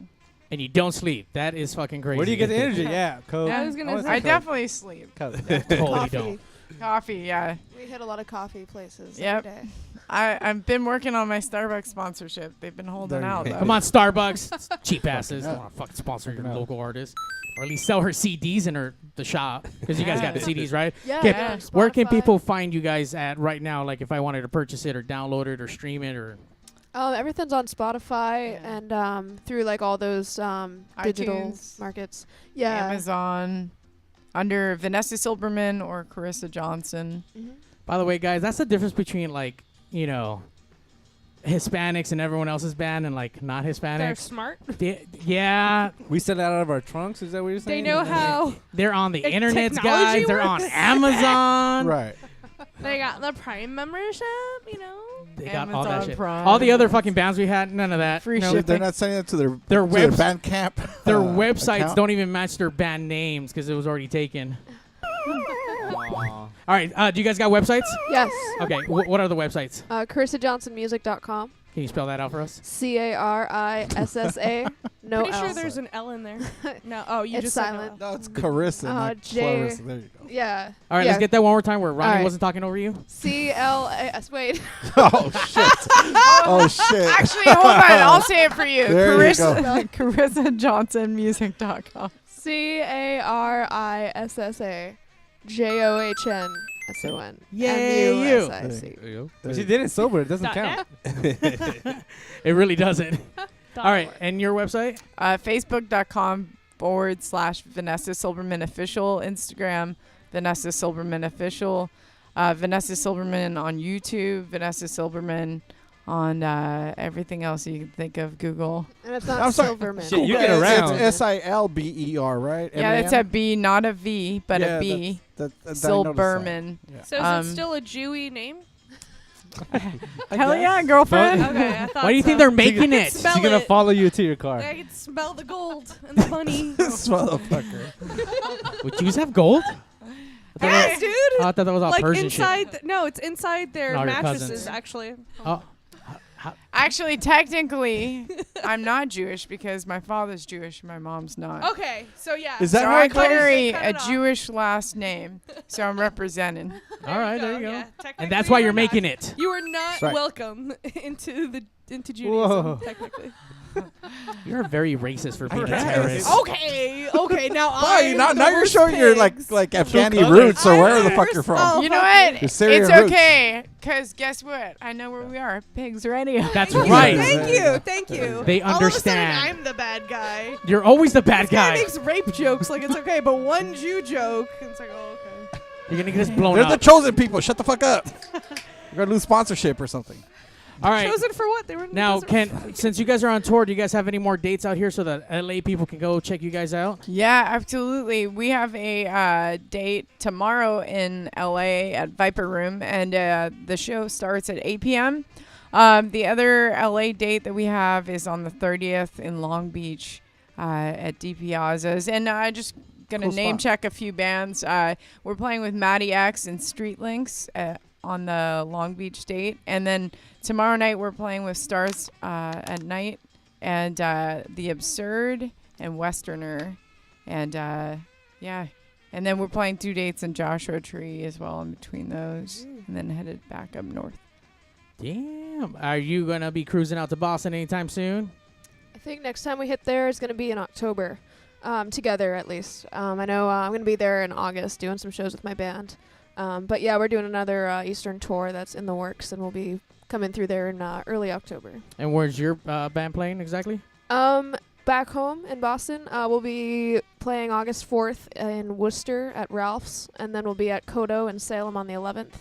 Speaker 1: And you don't sleep. That is fucking crazy.
Speaker 6: Where do you get the energy? Yeah, Coke.
Speaker 5: I was gonna say-
Speaker 8: I definitely sleep.
Speaker 1: Totally
Speaker 3: Coffee.
Speaker 1: don't.
Speaker 8: Coffee, yeah.
Speaker 3: We hit a lot of coffee places
Speaker 8: Yep.
Speaker 3: every day.
Speaker 8: I've been working on my Starbucks sponsorship. They've been holding
Speaker 2: There you
Speaker 8: out.
Speaker 2: go.
Speaker 8: Though.
Speaker 1: Come on, Starbucks. Cheap asses.
Speaker 2: Fucking
Speaker 1: Don't want to fucking sponsor your
Speaker 2: Fucking hell.
Speaker 1: local artist. Or at least sell her CDs in the shop. Because you guys got the CDs, right?
Speaker 3: Yeah.
Speaker 1: Okay,
Speaker 3: yeah.
Speaker 1: where can
Speaker 3: Spotify.
Speaker 1: people find you guys at right now? Like if I wanted to purchase it or download it or stream it or...
Speaker 3: Everything's on Spotify and through like all those digital
Speaker 8: iTunes,
Speaker 3: markets. Yeah.
Speaker 8: Amazon, under Vanessa Silberman or Carissa Johnson.
Speaker 3: Mm-hmm.
Speaker 1: By the way, guys, that's the difference between like, you know, Hispanics and everyone else's band and like not
Speaker 5: They're
Speaker 1: Hispanics.
Speaker 5: smart.
Speaker 1: Yeah,
Speaker 6: We sell it out of our trunks. Is that what you're
Speaker 5: They
Speaker 6: saying?
Speaker 5: know how.
Speaker 1: they're on the
Speaker 5: Like
Speaker 1: internet,
Speaker 5: technology
Speaker 1: guys. They're on
Speaker 5: works.
Speaker 1: Amazon.
Speaker 2: Right.
Speaker 5: They got the Prime membership, you know.
Speaker 1: They got all that
Speaker 8: Amazon
Speaker 1: shit.
Speaker 8: Prime.
Speaker 1: All the other fucking bands we had, none of that.
Speaker 8: Free
Speaker 1: No,
Speaker 8: shipping.
Speaker 2: They're not sending it to their
Speaker 1: Their webs-
Speaker 2: Bandcamp.
Speaker 1: Their websites
Speaker 2: account.
Speaker 1: don't even match their band names because it was already taken.
Speaker 6: Aw.
Speaker 1: All right, do you guys got websites?
Speaker 3: Yes.
Speaker 1: Okay, what are the websites?
Speaker 3: CarissaJohnsonMusic.com.
Speaker 1: Can you spell that out for us?
Speaker 3: CARISSA. No
Speaker 5: Pretty sure
Speaker 3: L.
Speaker 5: there's an L in there. No. Oh, you
Speaker 3: It's
Speaker 5: just said
Speaker 3: silent.
Speaker 5: no.
Speaker 2: No, it's Carissa. not
Speaker 3: J-
Speaker 2: Clarissa. There you go.
Speaker 3: Yeah.
Speaker 1: All right,
Speaker 3: yeah.
Speaker 1: let's get that one more time where Ronnie
Speaker 3: All right.
Speaker 1: wasn't talking over you.
Speaker 3: CLAS. Wait.
Speaker 2: Oh shit. Oh shit.
Speaker 8: Actually, hold on. I'll say it for you.
Speaker 2: There you
Speaker 8: Carissa,
Speaker 2: go.
Speaker 8: CarissaJohnsonMusic.com.
Speaker 3: CARISSAJOHNSON.
Speaker 1: Yay, you.
Speaker 3: MUSIC.
Speaker 7: There you
Speaker 6: But she did it sober. It doesn't count.
Speaker 1: It really doesn't. All right, and your website?
Speaker 8: Facebook.com/Vanessa Silberman Official. Instagram, Vanessa Silberman Official. Vanessa Silberman on YouTube. Vanessa Silberman on everything else you can think of. Google.
Speaker 3: And it's not
Speaker 2: I'm sorry.
Speaker 3: Silverman.
Speaker 6: Shit, you get around.
Speaker 2: It's Silber, right?
Speaker 8: Yeah, it's a B, not a V, but a B. Silberman.
Speaker 5: So is it still a Jewy name?
Speaker 8: Hell yeah, girlfriend.
Speaker 5: Okay, I thought
Speaker 1: Why do you think
Speaker 5: so.
Speaker 1: they're making it?
Speaker 5: Spell
Speaker 6: She's gonna
Speaker 5: it.
Speaker 6: follow you to your car.
Speaker 5: I can smell the gold and the bunny.
Speaker 2: This motherfucker.
Speaker 1: Would Jews have gold?
Speaker 5: Yes, dude.
Speaker 1: Oh, I thought that was all
Speaker 5: Like
Speaker 1: Persian
Speaker 5: inside. No, it's inside their
Speaker 1: No, your
Speaker 5: mattresses.
Speaker 1: cousins.
Speaker 5: Actually.
Speaker 1: shit. Oh,
Speaker 8: Actually, technically, I'm not Jewish because my father's Jewish and my mom's not.
Speaker 5: Okay, so yeah.
Speaker 2: Is that
Speaker 8: So
Speaker 2: how
Speaker 8: I
Speaker 2: it goes?
Speaker 8: carry
Speaker 5: Cut
Speaker 8: a
Speaker 5: it off.
Speaker 8: Jewish last name, so I'm representing.
Speaker 1: all right, there you go.
Speaker 5: Yeah,
Speaker 1: And that's why
Speaker 5: technically
Speaker 1: you're
Speaker 5: not.
Speaker 1: making it.
Speaker 5: You are not
Speaker 2: That's right.
Speaker 5: welcome into Judaism.
Speaker 6: Whoa.
Speaker 5: Technically.
Speaker 1: You're very racist for being a
Speaker 2: Right.
Speaker 1: terrorist.
Speaker 5: Okay. Now
Speaker 2: Why?
Speaker 5: I'm
Speaker 2: Now
Speaker 5: the
Speaker 2: you're
Speaker 5: worst
Speaker 2: showing your
Speaker 5: pigs.
Speaker 2: like Afghani
Speaker 1: colored.
Speaker 2: roots or
Speaker 5: I'm
Speaker 2: wherever
Speaker 5: the
Speaker 2: the fuck
Speaker 5: worst-
Speaker 2: you're from.
Speaker 5: Oh,
Speaker 8: You know
Speaker 5: fuck
Speaker 8: what?
Speaker 2: Your Syrian
Speaker 8: It's
Speaker 2: roots.
Speaker 8: okay, because guess what? I know where we are. Pigs Radio.
Speaker 1: That's
Speaker 5: Thank you,
Speaker 1: right.
Speaker 5: Thank you.
Speaker 1: They
Speaker 5: All of a
Speaker 1: understand.
Speaker 5: sudden, I'm the bad guy.
Speaker 1: You're always the bad
Speaker 5: This guy
Speaker 1: guy.
Speaker 5: makes rape jokes like it's okay, but one Jew joke, it's like, oh, okay.
Speaker 1: You're gonna get us blown
Speaker 2: They're the
Speaker 1: up.
Speaker 2: chosen people. Shut the fuck up. You're gonna lose sponsorship or something.
Speaker 1: All right.
Speaker 5: Chosen for what? They were
Speaker 1: Now,
Speaker 5: chosen for-
Speaker 1: since you guys are on tour, do you guys have any more dates out here so that LA people can go check you guys out?
Speaker 8: Yeah, absolutely. We have a date tomorrow in LA at Viper Room, and the show starts at 8 p.m. The other LA date that we have is on the 30th in Long Beach at D Piazza's. And I just going to name check a few bands. We're playing with Matty X and Street Links on the Long Beach date. And then tomorrow night we're playing with Stars at Night and The Absurd and Westerner. And yeah. And then we're playing 2 dates in Joshua Tree as well in between those. And then headed back up north.
Speaker 1: Damn. Are you going to be cruising out to Boston anytime soon?
Speaker 3: I think next time we hit there is going to be in October, together at least. I know I'm going to be there in August doing some shows with my band. But yeah, we're doing another Eastern tour that's in the works, and we'll be coming through there in early October.
Speaker 1: And where's your band playing exactly?
Speaker 3: Back home in Boston, we'll be playing August 4th in Worcester at Ralph's, and then we'll be at Kodo in Salem on the 11th.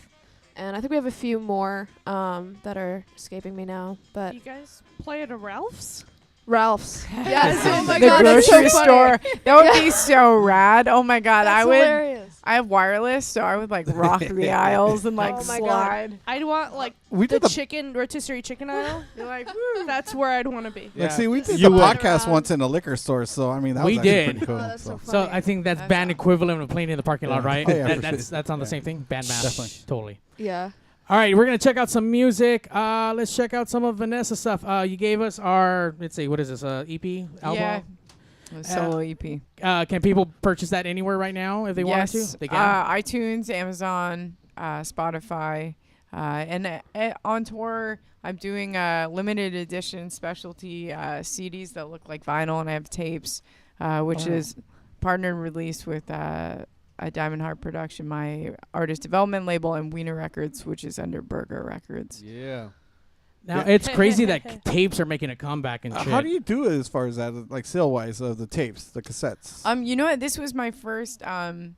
Speaker 3: And I think we have a few more that are escaping me now. But
Speaker 5: You guys play at a Ralph's?
Speaker 3: Ralph's. Yes. Oh my
Speaker 8: The
Speaker 3: God. That's so
Speaker 8: grocery
Speaker 3: funny.
Speaker 8: store. That would be so rad. Oh my God.
Speaker 3: That's hilarious.
Speaker 8: I have wireless, so I would like rock the aisles and like
Speaker 3: Oh my
Speaker 8: slide.
Speaker 5: I'd want like
Speaker 2: We
Speaker 5: the
Speaker 2: did the
Speaker 5: chicken rotisserie chicken aisle.
Speaker 8: You're like,
Speaker 5: That's where I'd want to be.
Speaker 2: like, see, we did
Speaker 3: You
Speaker 2: the
Speaker 3: would.
Speaker 2: podcast once in a liquor store, so I mean that
Speaker 1: We
Speaker 2: was actually
Speaker 1: did.
Speaker 2: pretty cool.
Speaker 3: Oh, that's so
Speaker 2: so.
Speaker 3: funny.
Speaker 1: So I think that's
Speaker 8: That's
Speaker 1: band
Speaker 8: awesome.
Speaker 1: equivalent of playing in the parking lot,
Speaker 2: Yeah.
Speaker 1: right?
Speaker 2: Oh, yeah, for
Speaker 1: That's on the
Speaker 2: Yeah.
Speaker 1: same thing? Band mash.
Speaker 2: Definitely.
Speaker 1: Totally.
Speaker 3: Yeah.
Speaker 1: All right, we're going to check out some music. Let's check out some of Vanessa's stuff. You gave us our, let's see, what is this, EP album?
Speaker 8: yeah. Solo EP.
Speaker 1: Can people purchase that anywhere right now if they want
Speaker 8: Yes.
Speaker 1: to? They can.
Speaker 8: iTunes, Amazon, Spotify. And on tour, I'm doing limited edition specialty CDs that look like vinyl, and I have tapes, which is partner release with a Diamond Heart production, my artist development label, and Wiener Records, which is under Burger Records.
Speaker 6: Yeah.
Speaker 1: Now, it's crazy that tapes are making a comeback and shit.
Speaker 2: How do you do it as far as that, like sale-wise of the tapes, the cassettes?
Speaker 8: You know what? This was my first
Speaker 2: Foray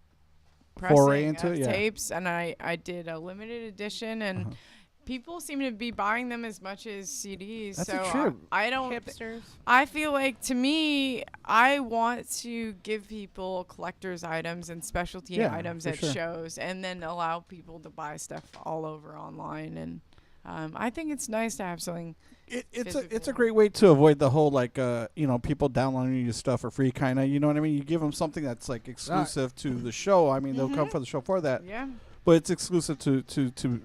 Speaker 8: pressing
Speaker 2: into
Speaker 8: of
Speaker 2: it, yeah.
Speaker 8: tapes, and I did a limited edition, and people seem to be buying them as much as CDs.
Speaker 2: That's
Speaker 8: so
Speaker 2: a trip.
Speaker 8: I don't.
Speaker 5: Hipsters.
Speaker 8: I feel like, to me, I want to give people collector's items and specialty
Speaker 2: Yeah,
Speaker 8: items
Speaker 2: for
Speaker 8: at
Speaker 2: sure.
Speaker 8: shows, and then allow people to buy stuff all over online. And I think it's nice to have something.
Speaker 2: It's a
Speaker 8: physical.
Speaker 2: great way to avoid the whole like people downloading your stuff for free kind of, you know what I mean? You give them something that's like exclusive to the show. I mean, they'll come for the show for that,
Speaker 8: Yeah.
Speaker 2: but it's exclusive to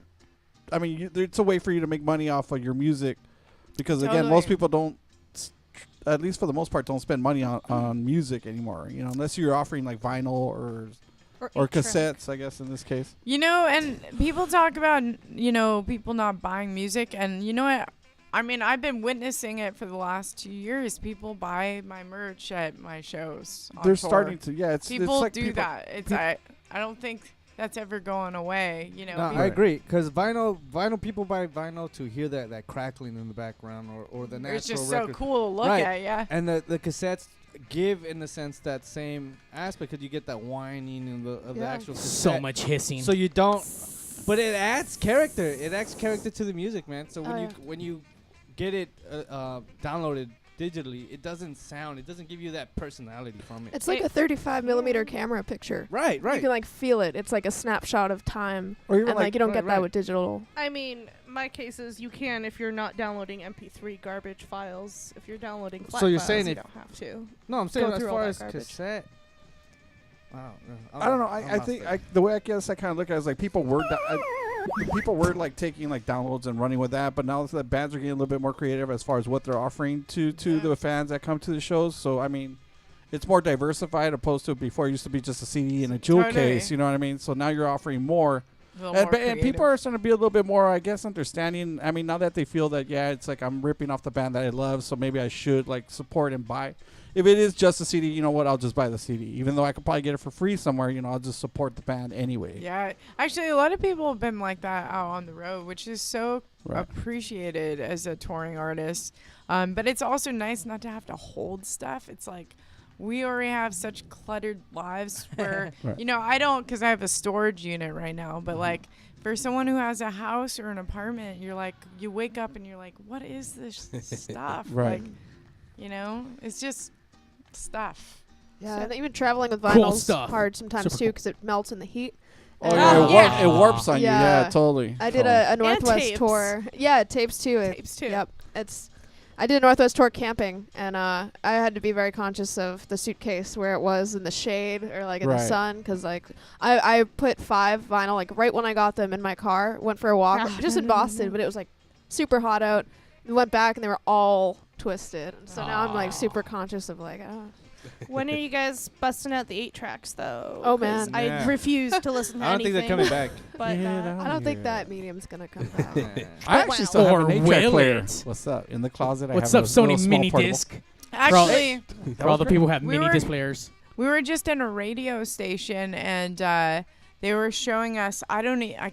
Speaker 2: I mean, it's a way for you to make money off of your music, because again, most
Speaker 8: Totally.
Speaker 2: people don't, at least for the most part, don't spend money on music anymore. You know, unless you're offering like vinyl or
Speaker 5: 8-track.
Speaker 2: cassettes, I guess in this case.
Speaker 8: You know, and people talk about, people not buying music. And you know what? I mean, I've been witnessing it for the last 2 years. People buy my merch at my shows. on
Speaker 2: They're
Speaker 8: tour.
Speaker 2: starting to, yeah. It's
Speaker 8: People
Speaker 2: like
Speaker 8: do that. It's I don't think that's ever going away. You know,
Speaker 6: No,
Speaker 8: people-
Speaker 6: I agree. Because vinyl people buy vinyl to hear that crackling in the background or the natural
Speaker 8: it's just
Speaker 6: record.
Speaker 8: so cool to look
Speaker 6: Right.
Speaker 8: at. Yeah.
Speaker 6: And the cassettes give, in a sense, that same aspect, because you get that whining of the
Speaker 3: Yeah.
Speaker 6: actual cassette.
Speaker 1: So much hissing.
Speaker 6: So you don't. But it adds character. It adds character to the music, man. So
Speaker 3: Oh, yeah.
Speaker 6: when you get it downloaded digitally, it doesn't give you that personality from it.
Speaker 3: It's like a 35 millimeter camera picture.
Speaker 6: Right,
Speaker 3: You can like feel it. It's like a snapshot of time,
Speaker 2: Or even
Speaker 3: and like you don't get
Speaker 6: right.
Speaker 3: that with digital.
Speaker 5: I mean, my case is you can if you're not downloading MP3 garbage files. If you're downloading flat
Speaker 6: So you're
Speaker 5: files,
Speaker 6: saying
Speaker 5: you
Speaker 6: if-
Speaker 5: don't have to.
Speaker 6: No, I'm saying
Speaker 5: go
Speaker 6: as
Speaker 5: through all
Speaker 6: far
Speaker 5: that
Speaker 6: as
Speaker 5: garbage.
Speaker 6: cassette.
Speaker 2: I don't know. I think the way I guess I kind of look at it is like people were like taking like downloads and running with that, but now the bands are getting a little bit more creative as far as what they're offering to the fans that come to the shows. So I mean, it's more diversified opposed to before it used to be just a CD and a jewel
Speaker 8: Totally.
Speaker 2: case. You know what I mean? So now you're offering more.
Speaker 8: A little more
Speaker 2: And people are starting to be a little bit more, I guess, understanding. I mean, now that they feel that, yeah, it's like I'm ripping off the band that I love, so maybe I should like support and buy. If it is just a CD, you know what? I'll just buy the CD, even though I could probably get it for free somewhere. You know, I'll just support the band anyway.
Speaker 8: Yeah, actually, a lot of people have been like that out on the road, which is so
Speaker 2: Right.
Speaker 8: appreciated as a touring artist. But it's also nice not to have to hold stuff. It's like we already have such cluttered lives where,
Speaker 2: Right.
Speaker 8: I don't, because I have a storage unit right now, but like for someone who has a house or an apartment, you're like, you wake up and you're like, what is this stuff?
Speaker 2: Right.
Speaker 8: Like, you know, it's just stuff.
Speaker 3: Yeah, and even traveling with
Speaker 1: Cool
Speaker 3: vinyl's
Speaker 1: stuff.
Speaker 3: hard sometimes
Speaker 1: Super
Speaker 3: too
Speaker 1: cool.
Speaker 3: because it melts in the heat.
Speaker 2: Oh,
Speaker 3: And,
Speaker 2: yeah, it warps on you.
Speaker 3: Yeah.
Speaker 2: Yeah, totally.
Speaker 3: I did a Northwest
Speaker 5: tapes.
Speaker 3: tour. Yeah, tapes too.
Speaker 5: Tapes too.
Speaker 3: Yep. I did a Northwest tour camping, and I had to be very conscious of the suitcase where it was in the shade or like in the
Speaker 2: Right.
Speaker 3: sun, because like I put 5 vinyl like right when I got them in my car. Went for a walk just in Boston, but it was like super hot out. We went back and they were all twisted, and so now I'm like super conscious of like.
Speaker 5: When are you guys busting out the 8 tracks though?
Speaker 3: Oh,
Speaker 5: 'Cause
Speaker 3: man.
Speaker 5: I
Speaker 6: Yeah.
Speaker 5: refuse to listen to
Speaker 6: I don't
Speaker 5: anything.
Speaker 6: think they're coming back.
Speaker 5: But
Speaker 3: I don't think that medium's gonna come back.
Speaker 2: I actually still have
Speaker 1: Or
Speaker 2: an 8-track
Speaker 1: will
Speaker 2: player.
Speaker 1: it?
Speaker 2: What's up? In the closet, I
Speaker 1: What's
Speaker 2: have
Speaker 1: up,
Speaker 2: a little
Speaker 1: Sony
Speaker 2: small
Speaker 1: mini
Speaker 2: portable.
Speaker 1: disc?
Speaker 8: Actually,
Speaker 1: For all the people who have
Speaker 8: We
Speaker 1: mini
Speaker 8: were-
Speaker 1: disc players.
Speaker 8: we were just in a radio station and they were showing us, I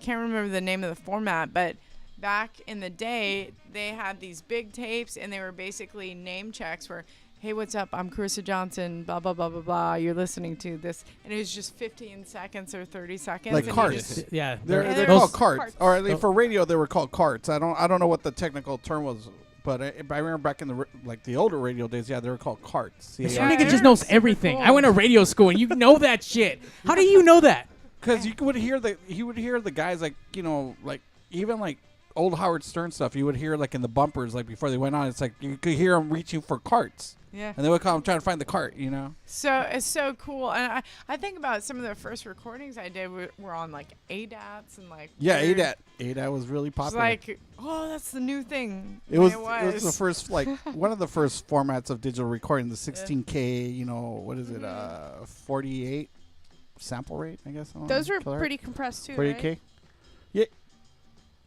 Speaker 8: can't remember the name of the format, but back in the day, they had these big tapes and they were basically name checks where, hey, what's up? I'm Carissa Johnson, blah, blah, blah, blah, blah. You're listening to this. And it was just 15 seconons or 30 seconds.
Speaker 2: Like
Speaker 8: and you
Speaker 2: carts.
Speaker 8: just-
Speaker 1: Yeah.
Speaker 2: They're
Speaker 8: they're
Speaker 2: called
Speaker 1: those-
Speaker 2: carts, or at least
Speaker 1: Oh.
Speaker 2: for radio they were called carts. I don't know what the technical term was, but I remember back in the older radio days, yeah, they were called carts.
Speaker 1: This
Speaker 8: Yeah.
Speaker 1: nigga just knows
Speaker 8: Super
Speaker 1: everything.
Speaker 8: cool.
Speaker 1: I went to radio school and you know that shit. How do you know that?
Speaker 2: Because he would hear the guys like like even like old Howard Stern stuff. You would hear like in the bumpers like before they went on. It's like you could hear them reaching for carts,
Speaker 8: Yeah.
Speaker 2: and they would come trying to find the cart.
Speaker 8: So it's so cool. And I think about some of the first recordings I did were on like ADATs and like.
Speaker 2: Yeah,
Speaker 8: weird-
Speaker 2: ADAT was really
Speaker 8: It's
Speaker 2: popular.
Speaker 8: like, oh, that's the new thing.
Speaker 2: It was
Speaker 8: And
Speaker 2: the first like one of the first formats of digital recording. The 16K, what is it? 48 sample rate, I guess. I don't
Speaker 5: those
Speaker 2: know,
Speaker 5: were
Speaker 2: kilohertz?
Speaker 5: pretty compressed too,
Speaker 2: 48K.
Speaker 5: right?
Speaker 2: Yeah,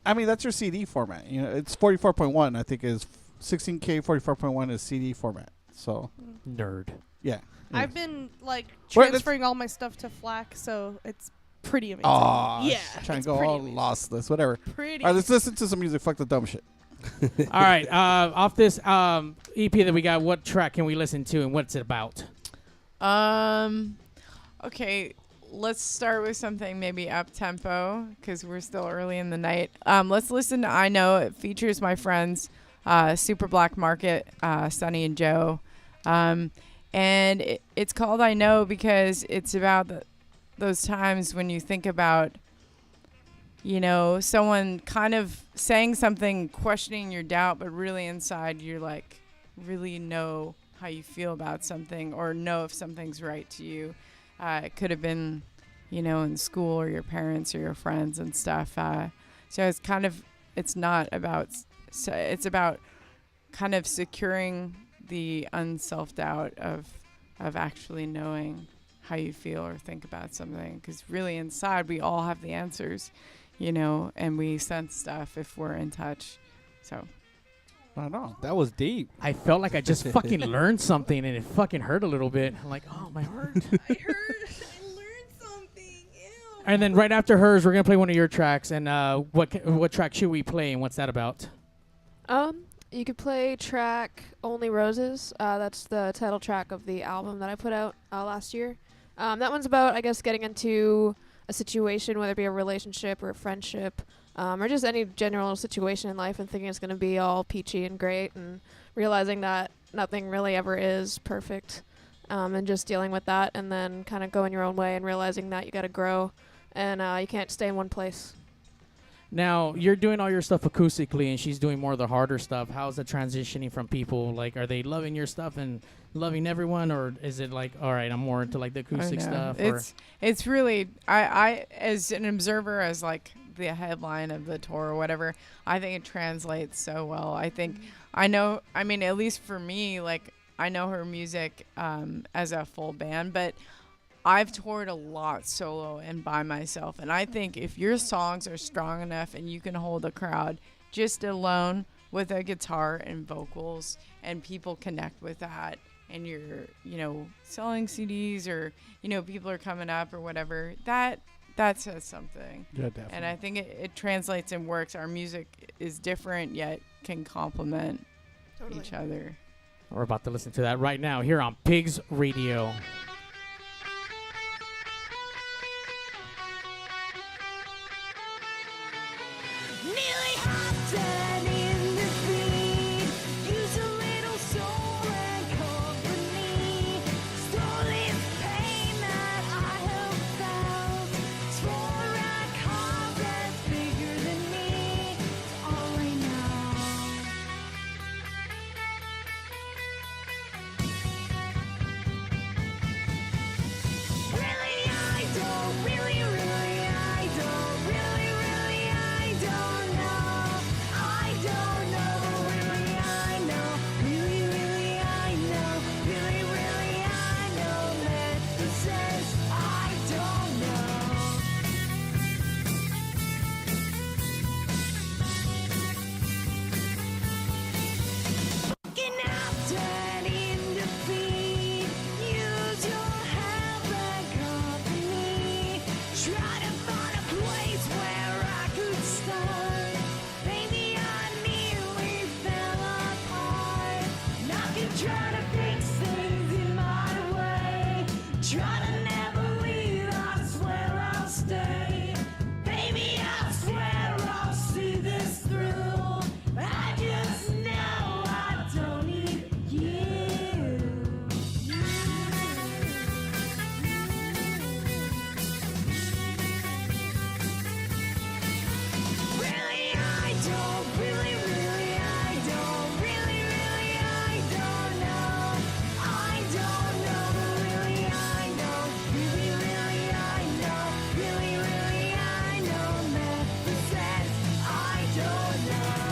Speaker 2: I mean that's your CD format. It's 44.1. I think is 16K. 44.1 is CD format. So
Speaker 1: Nerd.
Speaker 2: yeah.
Speaker 5: I've been like
Speaker 2: Well,
Speaker 5: transferring all my stuff to FLAC, so it's pretty amazing.
Speaker 2: Oh,
Speaker 5: yeah,
Speaker 2: trying
Speaker 5: it's
Speaker 2: to go
Speaker 5: pretty
Speaker 2: all
Speaker 5: amazing.
Speaker 2: lossless, whatever.
Speaker 5: Pretty.
Speaker 2: All right, let's listen to some music. Fuck the dumb shit.
Speaker 1: All right. Off this EP that we got, what track can we listen to and what's it about?
Speaker 8: Okay, let's start with something maybe up tempo because we're still early in the night. Let's listen to I Know. It features my friends, Super Black Market, Sonny and Joe. And it's called I Know because it's about those times when you think about, someone kind of saying something, questioning your doubt, but really inside you're like, really know how you feel about something or know if something's right to you. It could have been, in school or your parents or your friends and stuff. So it's not about, it's about kind of securing the unself-doubt of actually knowing how you feel or think about something. Because really inside we all have the answers, and we sense stuff if we're in touch. So.
Speaker 2: I don't know.
Speaker 6: That was deep.
Speaker 1: I felt like I just fucking learned something and it fucking hurt a little bit. I'm like, oh, my heart.
Speaker 5: I learned something. Ew.
Speaker 1: And then right after hers, we're going to play one of your tracks. And what track should we play and what's that about?
Speaker 3: You could play track Only Roses. That's the title track of the album that I put out last year. That one's about, I guess, getting into a situation, whether it be a relationship or a friendship, or just any general situation in life and thinking it's going to be all peachy and great and realizing that nothing really ever is perfect, and just dealing with that and then kind of going your own way and realizing that you got to grow and you can't stay in one place.
Speaker 1: Now, you're doing all your stuff acoustically and she's doing more of the harder stuff. How's it transitioning from people? Like, are they loving your stuff and loving everyone, or is it like, all right, I'm more into like the acoustic stuff?
Speaker 8: It's really, I as an observer, as like the headline of the tour or whatever, I think it translates so well. I think at least for me, like I know her music as a full band, but I've toured a lot solo and by myself, and I think if your songs are strong enough and you can hold a crowd just alone with a guitar and vocals and people connect with that, and you're, selling CDs or, people are coming up or whatever, that says something.
Speaker 2: Yeah, definitely.
Speaker 8: And I think it translates and works. Our music is different yet can complement each other.
Speaker 1: We're about to listen to that right now here on Pigs Radio.
Speaker 9: Nearly half dead in defeat. Use a little soul and company. Stole this pain that I have felt. Swore I carved that's bigger than me. It's all I know. Really, I don't. Really, I don't. Really, I don't know. I don't know. Really, I know. Really, I know. Really, I know. That says I don't know. Looking after in defeat. Use your help and company. Try to find a place where I could start. Baby, I nearly fell apart. Now I can try to fix things in my way. Try to never leave. I swear I'll stay. Baby, I swear I'll see this through. I just know I don't need you. Really, I don't. Really, I don't. Really, I don't know. I don't know. Really, I know. Really, I know. Really, I know. That says I don't know.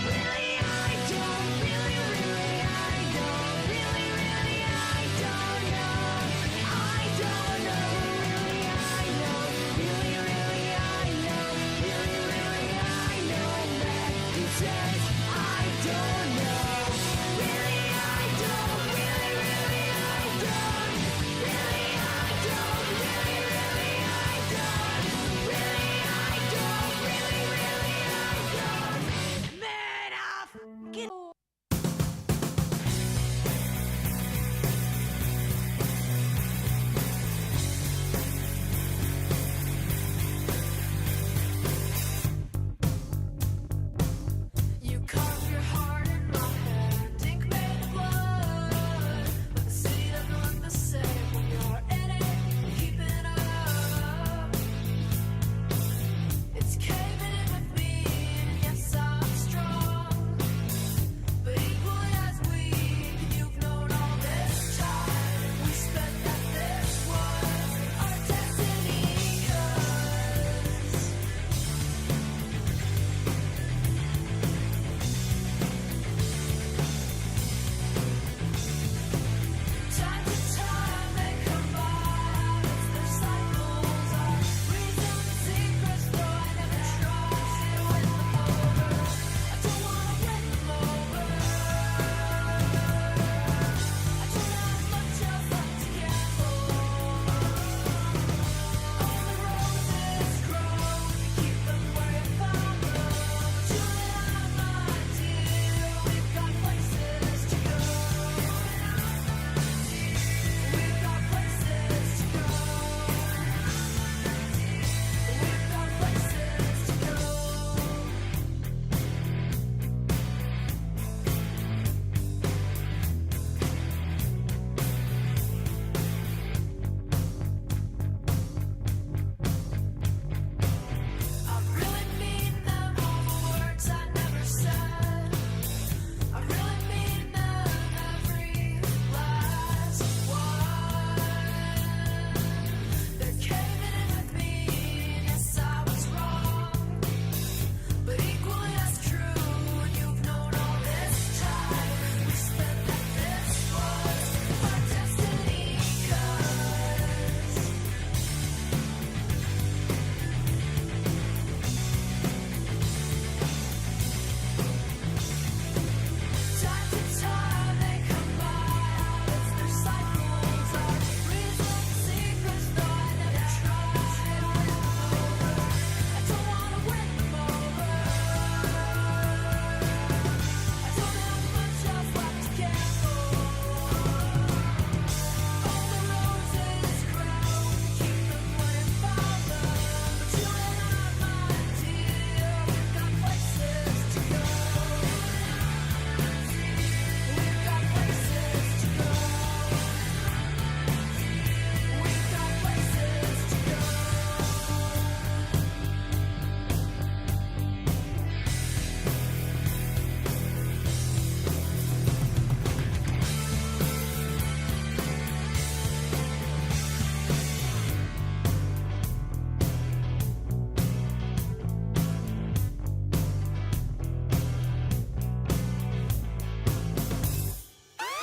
Speaker 9: Really, I don't. Really, I don't. Really, I don't know. I don't know. Really, I know. Really, I know. Really, I know. That says I don't know. Really, I don't. Really, I don't. Really, I don't. Really, I don't. Really, I don't. Really, I don't. Man, I fucking. You carved your heart in my hand, ink made blood. But the city doesn't look the same when you're in it, keeping up. It's caving in with me, and yes, I'm strong.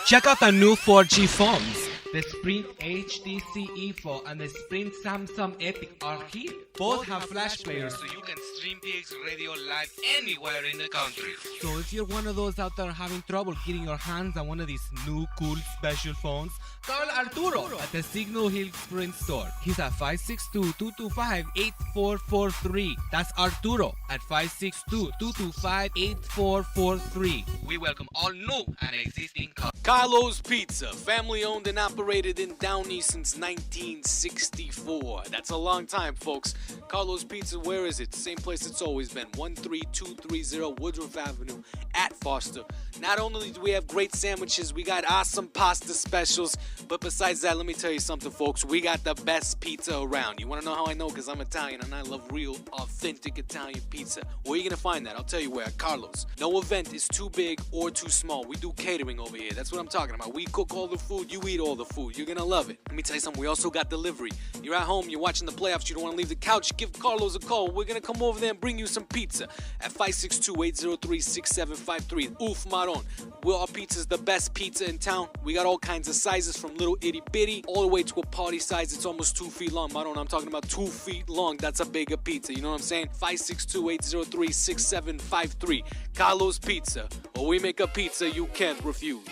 Speaker 10: Check out the new 4G phones. The Sprint HTC Evo and the Sprint Samsung Epic are here. Both have flash players so you can stream PigzRadio live anywhere in the country. So if you're one of those out there having trouble getting your hands on one of these new cool special phones, call Arturo at the Signal Hill Sprint store. He's at 562-225-8443. That's Arturo at 562-225-8443. We welcome all new and existing customers.
Speaker 4: Carlos Pizza, family owned and operated in Downey since 1964. That's a long time, folks. Carlos Pizza, where is it? Same place it's always been. 13230 Woodruff Avenue at Foster. Not only do we have great sandwiches, we got awesome pasta specials, but besides that, let me tell you something, folks. We got the best pizza around. You want to know how I know? Because I'm Italian and I love real, authentic Italian pizza. Where are you going to find that? I'll tell you where. At Carlos. No event is too big or too small. We do catering over here. That's what I'm talking about. We cook all the food. You eat all the food. You're going to love it. Let me tell you something. We also got delivery. You're at home. You're watching the playoffs. You don't want to leave the couch. Give Carlos a call. We're going to come over there and bring you some pizza at 562-803-6753. Oof Maron. Our pizza's the best pizza in town. We got all kinds of sizes from little itty bitty all the way to a party size. It's almost 2 feet long. Maron, I'm talking about 2 feet long. That's a bigger pizza. You know what I'm saying? 562-803-6753. Carlos Pizza. Or we make a pizza you can't refuse.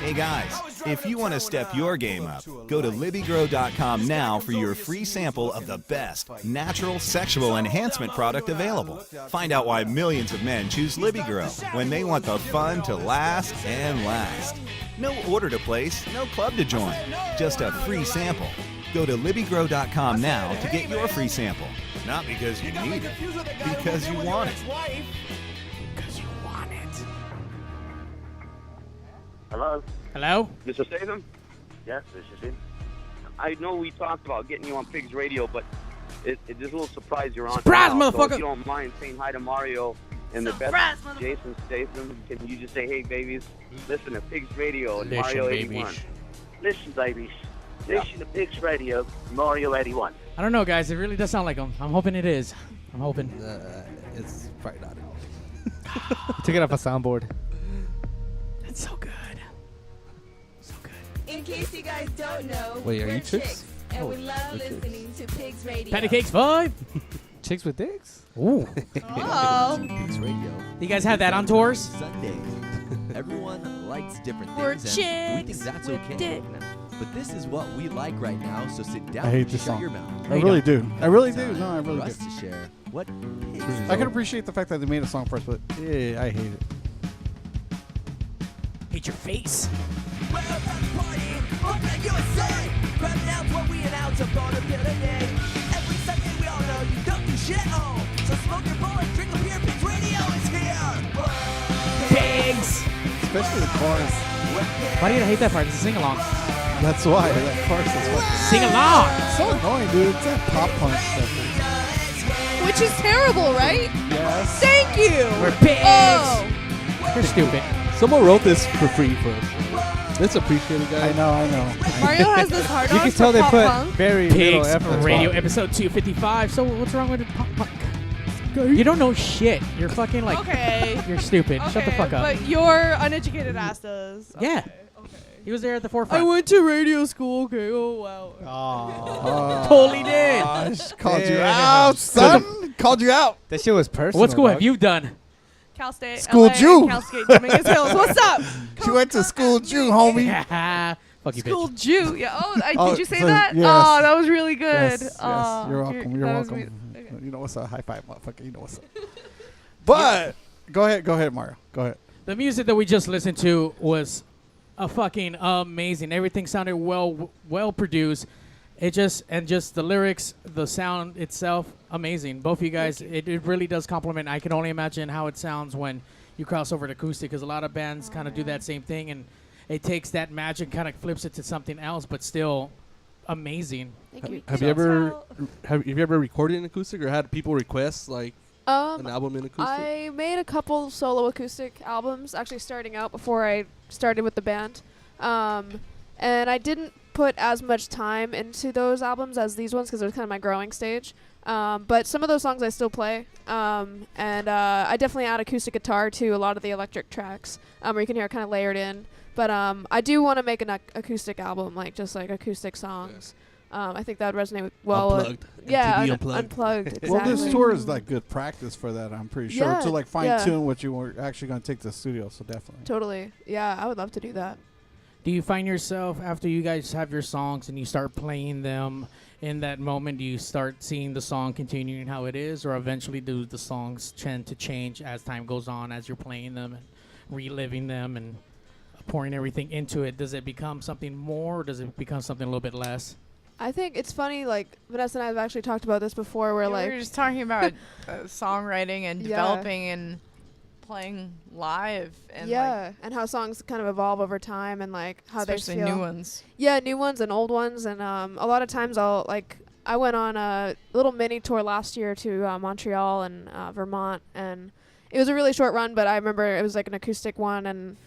Speaker 11: Hey guys, if you want to step your game up, go to LibbyGrow.com now for your free sample of the best natural sexual enhancement product available. Find out why millions of men choose LibbyGrow when they want the fun to last and last. No order to place, no club to join, just a free sample. Go to LibbyGrow.com now to get your free sample. Not because you need it, because you want it.
Speaker 12: Hello?
Speaker 1: Hello?
Speaker 12: Mr. Statham? Yes, this is him. I know we talked about getting you on Pigs Radio, but it is a little surprise you're on.
Speaker 1: Surprise,
Speaker 12: now.
Speaker 1: motherfucker!
Speaker 12: So if you don't mind saying hi to Mario and the best Jason Statham, can you just say, hey, babies, listen to Pigs Radio and Mario 81.
Speaker 13: Listen, babies. Listen to Pigs Radio, Mario 81.
Speaker 1: I don't know, guys. It really does sound like him. I'm hoping it is. I'm hoping.
Speaker 7: It's probably not.
Speaker 6: Took it off a soundboard.
Speaker 1: That's so good.
Speaker 9: In case you guys don't know,
Speaker 7: Wait, are
Speaker 9: we're
Speaker 7: you chicks?
Speaker 9: and we
Speaker 7: Oh,
Speaker 9: love
Speaker 7: we're chicks.
Speaker 9: listening to Pigs Radio.
Speaker 1: Patty Cakes 5.
Speaker 6: Chicks with dicks?
Speaker 1: Ooh.
Speaker 9: Oh.
Speaker 14: Pigs Radio.
Speaker 1: You guys have that on tours?
Speaker 14: Sunday. Everyone likes different
Speaker 5: We're
Speaker 14: things, and we
Speaker 5: chicks
Speaker 14: think that's
Speaker 5: with
Speaker 14: okay.
Speaker 5: dick.
Speaker 14: But this is what we like right now, so sit down
Speaker 2: I hate
Speaker 14: and
Speaker 2: this
Speaker 14: shut
Speaker 2: song.
Speaker 14: your mouth.
Speaker 2: I really do. I really do.
Speaker 14: Time
Speaker 2: No, I really
Speaker 14: for
Speaker 2: do.
Speaker 14: us to share what pigs
Speaker 2: I can appreciate the fact that they made a song first, but yeah, I hate it.
Speaker 1: Hate your face.
Speaker 9: Every Sunday we all know you don't do shit at home. So smoke your bowl and drink a beer. Pigs Radio is here.
Speaker 1: Pigs.
Speaker 2: Especially the chorus.
Speaker 1: Why do you hate that part? It's a sing along.
Speaker 2: That's why. That chorus is fucking...
Speaker 1: Sing along.
Speaker 2: It's so annoying, dude. It's that pop punk stuff.
Speaker 5: Which is terrible, right?
Speaker 2: Yes.
Speaker 5: Thank you.
Speaker 1: We're pigs.
Speaker 5: Oh.
Speaker 1: You're stupid.
Speaker 7: Someone wrote this for free for us. Let's appreciate it, guys.
Speaker 2: I know.
Speaker 5: Mario has this hard
Speaker 6: You
Speaker 5: on
Speaker 6: can
Speaker 5: for
Speaker 6: tell they
Speaker 5: pop
Speaker 6: put
Speaker 5: punk.
Speaker 6: very little
Speaker 1: Pigs
Speaker 6: effort.
Speaker 1: Radio episode 255. So what's wrong with it? Pop punk? You don't know shit. You're fucking like.
Speaker 5: Okay.
Speaker 1: You're stupid. Shut the
Speaker 5: Okay,
Speaker 1: fuck up.
Speaker 5: But your uneducated ass does. Okay.
Speaker 1: Yeah. He was there at the forefront.
Speaker 5: I went to radio school. Okay. Oh wow.
Speaker 6: Oh.
Speaker 1: Totally did.
Speaker 2: Gosh, called you
Speaker 6: Yeah.
Speaker 2: out, son. Called you out.
Speaker 6: That shit was personal.
Speaker 1: What school
Speaker 6: dog.
Speaker 1: have you done?
Speaker 5: Cal State.
Speaker 2: School
Speaker 5: LA,
Speaker 2: Jew.
Speaker 5: Cal State. Dominguez Hills. What's up?
Speaker 2: She went to school Jew, homie.
Speaker 1: Fuck you,
Speaker 5: School
Speaker 1: bitch.
Speaker 5: Jew. Yeah. Oh,
Speaker 2: Oh,
Speaker 5: did you say
Speaker 2: so-
Speaker 5: that?
Speaker 2: yes.
Speaker 5: Oh, that was really good.
Speaker 2: Yes,
Speaker 5: Oh,
Speaker 2: you're welcome. You're
Speaker 5: that was
Speaker 2: welcome.
Speaker 5: okay.
Speaker 2: You know what's up? High five, motherfucker. You know what's up. But go ahead, Mario. Go ahead.
Speaker 1: The music that we just listened to was a fucking amazing. Everything sounded well produced. It just the lyrics, the sound itself, amazing. Both of you guys, it really does compliment. I can only imagine how it sounds when you cross over to acoustic, because a lot of bands kind of do that same thing, and it takes that magic, kind of flips it to something else, but still amazing.
Speaker 3: Thank you.
Speaker 7: Have you ever recorded in acoustic or had people request like an album in acoustic?
Speaker 3: I made a couple solo acoustic albums, actually starting out before I started with the band. And I didn't put as much time into those albums as these ones because it was kind of my growing stage. But some of those songs I still play. And I definitely add acoustic guitar to a lot of the electric tracks, where you can hear it kind of layered in. But I do want to make an acoustic album, like just like acoustic songs. I think that would resonate with
Speaker 7: Unplugged.
Speaker 3: Yeah,
Speaker 7: MTV
Speaker 3: unplugged. Exactly.
Speaker 2: Well, this tour is like good practice for that. I'm pretty sure
Speaker 3: Yeah,
Speaker 2: to like fine
Speaker 3: yeah.
Speaker 2: tune what you were actually going to take to the studio. So definitely.
Speaker 3: Totally. Yeah, I would love to do that.
Speaker 1: Do you find yourself, after you guys have your songs and you start playing them, in that moment, do you start seeing the song continuing how it is, or eventually do the songs tend to change as time goes on, as you're playing them and reliving them and pouring everything into it? Does it become something more, or does it become something a little bit less?
Speaker 3: I think it's funny, like, Vanessa and I have actually talked about this before, where,
Speaker 8: Yeah,
Speaker 3: like...
Speaker 8: we were just talking about songwriting and
Speaker 3: Yeah.
Speaker 8: developing and playing live. And
Speaker 3: yeah, and how songs kind of evolve over time, and, like, how
Speaker 8: Especially
Speaker 3: they feel.
Speaker 8: new ones.
Speaker 3: Yeah, new ones and old ones, and a lot of times I went on a little mini tour last year to Montreal and Vermont, and it was a really short run, but I remember it was, like, an acoustic one, and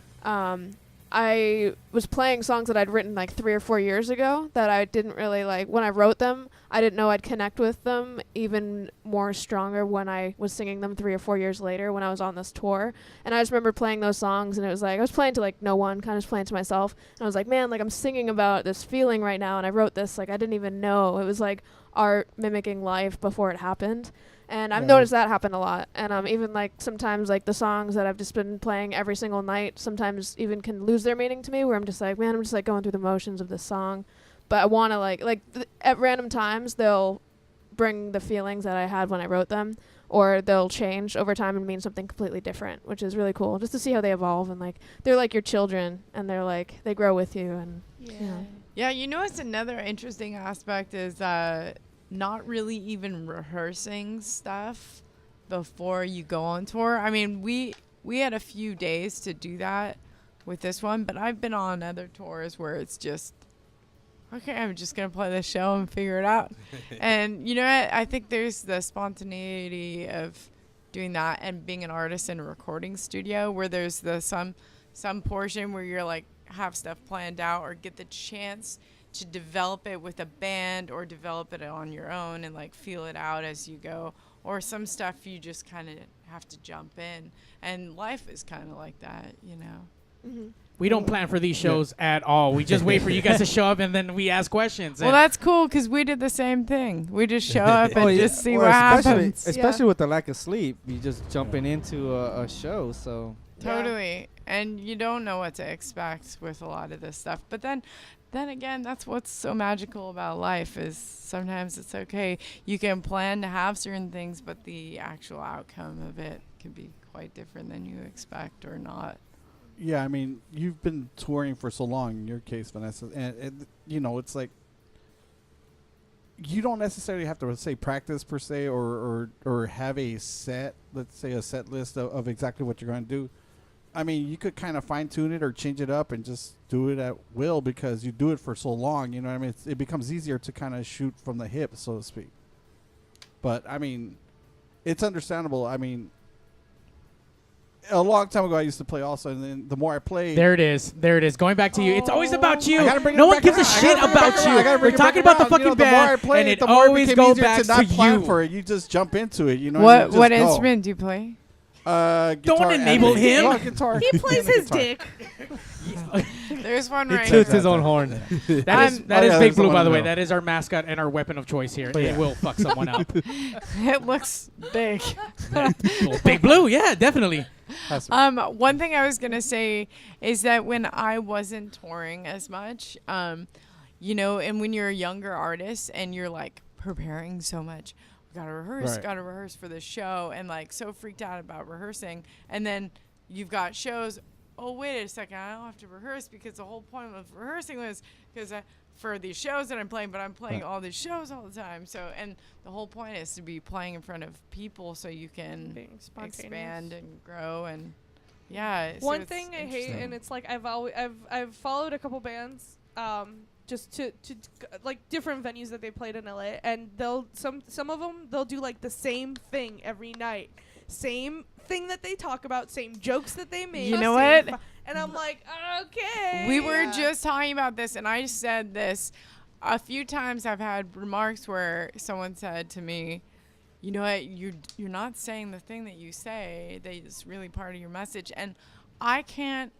Speaker 3: I was playing songs that I'd written like 3 or 4 years ago that I didn't really like. When I wrote them, I didn't know I'd connect with them even more stronger when I was singing them 3 or 4 years later when I was on this tour. And I just remember playing those songs, and it was like I was playing to like no one, kind of just playing to myself. And I was like, man, like I'm singing about this feeling right now, and I wrote this like I didn't even know. It was like art mimicking life before it happened. And I've noticed that happen a lot. And even like sometimes like the songs that I've just been playing every single night sometimes even can lose their meaning to me, where I'm just like, man, I'm just like going through the motions of this song. But I want to at random times they'll bring the feelings that I had when I wrote them, or they'll change over time and mean something completely different, which is really cool just to see how they evolve. And like they're like your children, and they're like they grow with you. And
Speaker 8: Yeah, you know what's another interesting aspect is not really even rehearsing stuff before you go on tour. I mean, we had a few days to do that with this one, but I've been on other tours where it's just, okay, I'm just going to play the show and figure it out. And you know what? I think there's the spontaneity of doing that and being an artist in a recording studio where there's the some portion where you're like have stuff planned out or get the chance to develop it with a band or develop it on your own and like feel it out as you go, or some stuff you just kind of have to jump in, and life is kind of like that, you know.
Speaker 3: Mm-hmm.
Speaker 1: We don't plan for these shows at all. We just wait for you guys to show up, and then we ask questions.
Speaker 8: Well, that's cool because we did the same thing. We just show up and just see what happens.
Speaker 6: Especially with the lack of sleep, you just jumping into a show. So
Speaker 8: Totally. And you don't know what to expect with a lot of this stuff. But then again, that's what's so magical about life is sometimes it's okay. You can plan to have certain things, but the actual outcome of it can be quite different than you expect or not.
Speaker 2: Yeah, I mean, you've been touring for so long in your case, Vanessa, and you know, it's like you don't necessarily have to say practice per se or have a set, let's say a set list of exactly what you're going to do. I mean, you could kind of fine tune it or change it up and just do it at will because you do it for so long. You know what I mean? It becomes easier to kind of shoot from the hip, so to speak. But, I mean, it's understandable. I mean, a long time ago I used to play also, and then the more I play...
Speaker 1: There it is. Going back to you. It's always about you.
Speaker 2: bring
Speaker 1: No
Speaker 2: it
Speaker 1: one
Speaker 2: back
Speaker 1: gives a
Speaker 2: around.
Speaker 1: shit about you. We're talking about the fucking band, and it always goes back to you.
Speaker 2: For it. You just jump into it. You know
Speaker 8: What instrument do you play?
Speaker 2: Guitar.
Speaker 1: Don't enable him.
Speaker 2: Oh, guitar.
Speaker 5: He plays his dick.
Speaker 8: There's one
Speaker 6: he
Speaker 8: right
Speaker 6: toots
Speaker 8: here.
Speaker 6: his own horn.
Speaker 1: That is Big Blue, by the way. That is our mascot and our weapon of choice here. It will fuck someone up.
Speaker 8: It looks big.
Speaker 1: Big Blue, yeah, definitely.
Speaker 8: One thing I was gonna say is that when I wasn't touring as much, you know, and when you're a younger artist and you're like preparing so much, gotta rehearse for the show, and like so freaked out about rehearsing, and then you've got shows. Oh, wait a second, I don't have to rehearse because the whole point of rehearsing was because for these shows that I'm playing, but I'm playing all these shows all the time. So, and the whole point is to be playing in front of people so you can expand and grow. And yeah.
Speaker 5: One thing I hate, and it's like I've followed a couple bands, just to like different venues that they played in LA, and they'll some of them they'll do like the same thing every night, same thing that they talk about, same jokes that they make.
Speaker 8: You know what?
Speaker 5: And I'm like, okay.
Speaker 8: We were just talking about this, and I said this. a few times I've had remarks where someone said to me, you know what, you're not saying the thing that you say that is really part of your message. And I think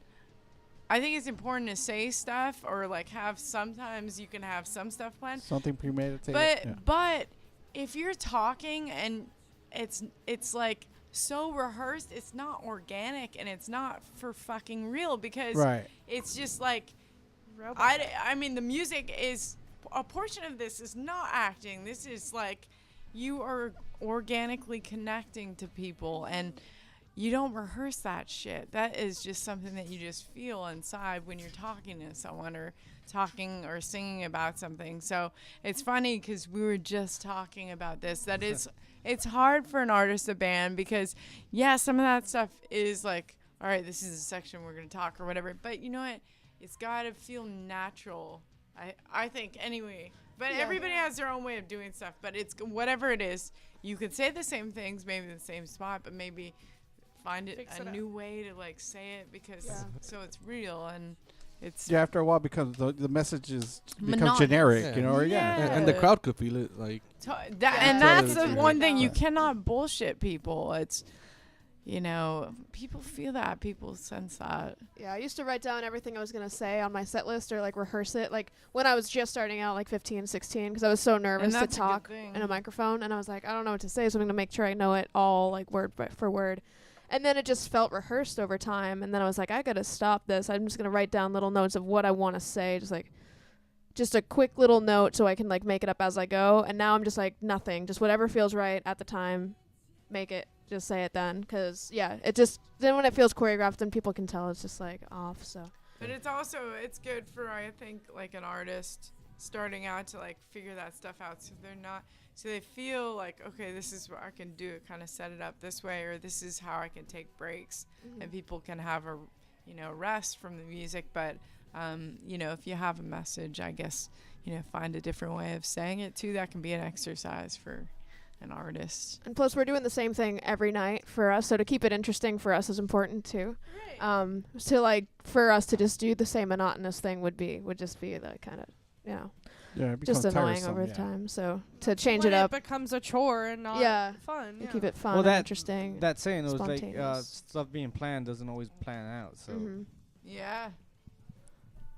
Speaker 8: it's important to say stuff or like sometimes you can have some stuff planned.
Speaker 2: Something premeditated.
Speaker 8: But if you're talking and it's like so rehearsed, it's not organic and it's not for fucking real because it's just like, I mean, the music is, a portion of this is not acting. This is like, you are organically connecting to people and you don't rehearse that shit. That is just something that you just feel inside when you're talking to someone or talking or singing about something. So it's funny because we were just talking about this. That is, it's hard for an artist, a band, because some of that stuff is like, all right, this is a section we're going to talk or whatever. But you know what? It's got to feel natural. I think anyway. But everybody has their own way of doing stuff. But it's whatever it is. You could say the same things, maybe in the same spot, but maybe find a new way to like say it because so it's real and it's
Speaker 2: after a while because the message becomes generic, you know,
Speaker 7: and the crowd could feel it like
Speaker 8: and that's the one thing you cannot bullshit people. It's people feel that, people sense that.
Speaker 3: Yeah, I used to write down everything I was going to say on my set list or like rehearse it like when I was just starting out like 15, 16 because I was so nervous to talk in a microphone and I was like, I don't know what to say, so I'm going to make sure I know it all like word for word. And then it just felt rehearsed over time. And then I was like, I got to stop this. I'm just going to write down little notes of what I want to say. Just a quick little note so I can like make it up as I go. And now I'm just like nothing. Just whatever feels right at the time. Make it. Just say it then. Because, it just, then when it feels choreographed, then people can tell it's just like off. So.
Speaker 8: But it's good for, I think, like an artist starting out to like figure that stuff out. So they feel like, okay, this is what I can do, kind of set it up this way, or this is how I can take breaks, and people can have a rest from the music. But, if you have a message, I guess, find a different way of saying it too. That can be an exercise for an artist.
Speaker 3: And plus, we're doing the same thing every night for us, so to keep it interesting for us is important too. Right. So like for us to just do the same monotonous thing would just be the kind of
Speaker 2: it
Speaker 3: just annoying
Speaker 2: tiresome,
Speaker 3: over time. So to change it up,
Speaker 5: it becomes a chore and not fun.
Speaker 3: Yeah. Keep it fun, and interesting.
Speaker 6: That saying was like stuff being planned doesn't always plan out. So
Speaker 8: yeah,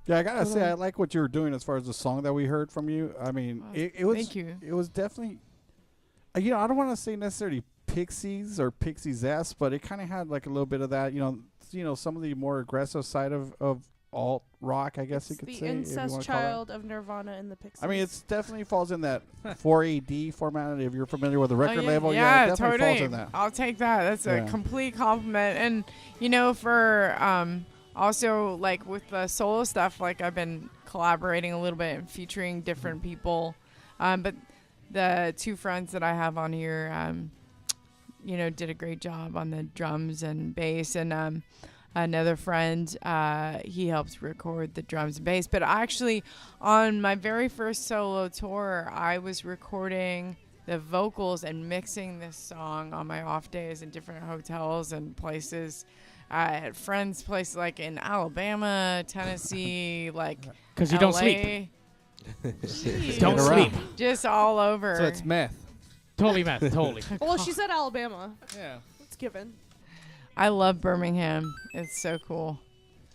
Speaker 2: I gotta say I like what you were doing as far as the song that we heard from you. I mean, it was
Speaker 8: thank you.
Speaker 2: It was definitely, I don't want to say necessarily Pixies or Pixies-esque, but it kind of had like a little bit of that. Some of the more aggressive side of alt rock, I guess you could say.
Speaker 5: The incest child of Nirvana and the Pixies.
Speaker 2: I mean, it definitely falls in that 4AD format. If you're familiar with the record label, it definitely
Speaker 8: totally
Speaker 2: falls in that.
Speaker 8: I'll take that. That's a complete compliment. And for also like with the solo stuff, like I've been collaborating a little bit and featuring different people. But the two friends that I have on here, did a great job on the drums and bass, and another friend, he helps record the drums and bass. But actually, on my very first solo tour, I was recording the vocals and mixing this song on my off days in different hotels and places. At friends' places like in Alabama, Tennessee, like
Speaker 1: because you
Speaker 8: LA.
Speaker 1: don't sleep. Don't sleep.
Speaker 8: Just all over.
Speaker 6: So it's meth.
Speaker 1: Totally meth. Totally.
Speaker 5: Well, she said Alabama.
Speaker 6: Yeah.
Speaker 5: It's given.
Speaker 8: I love Birmingham. It's so cool.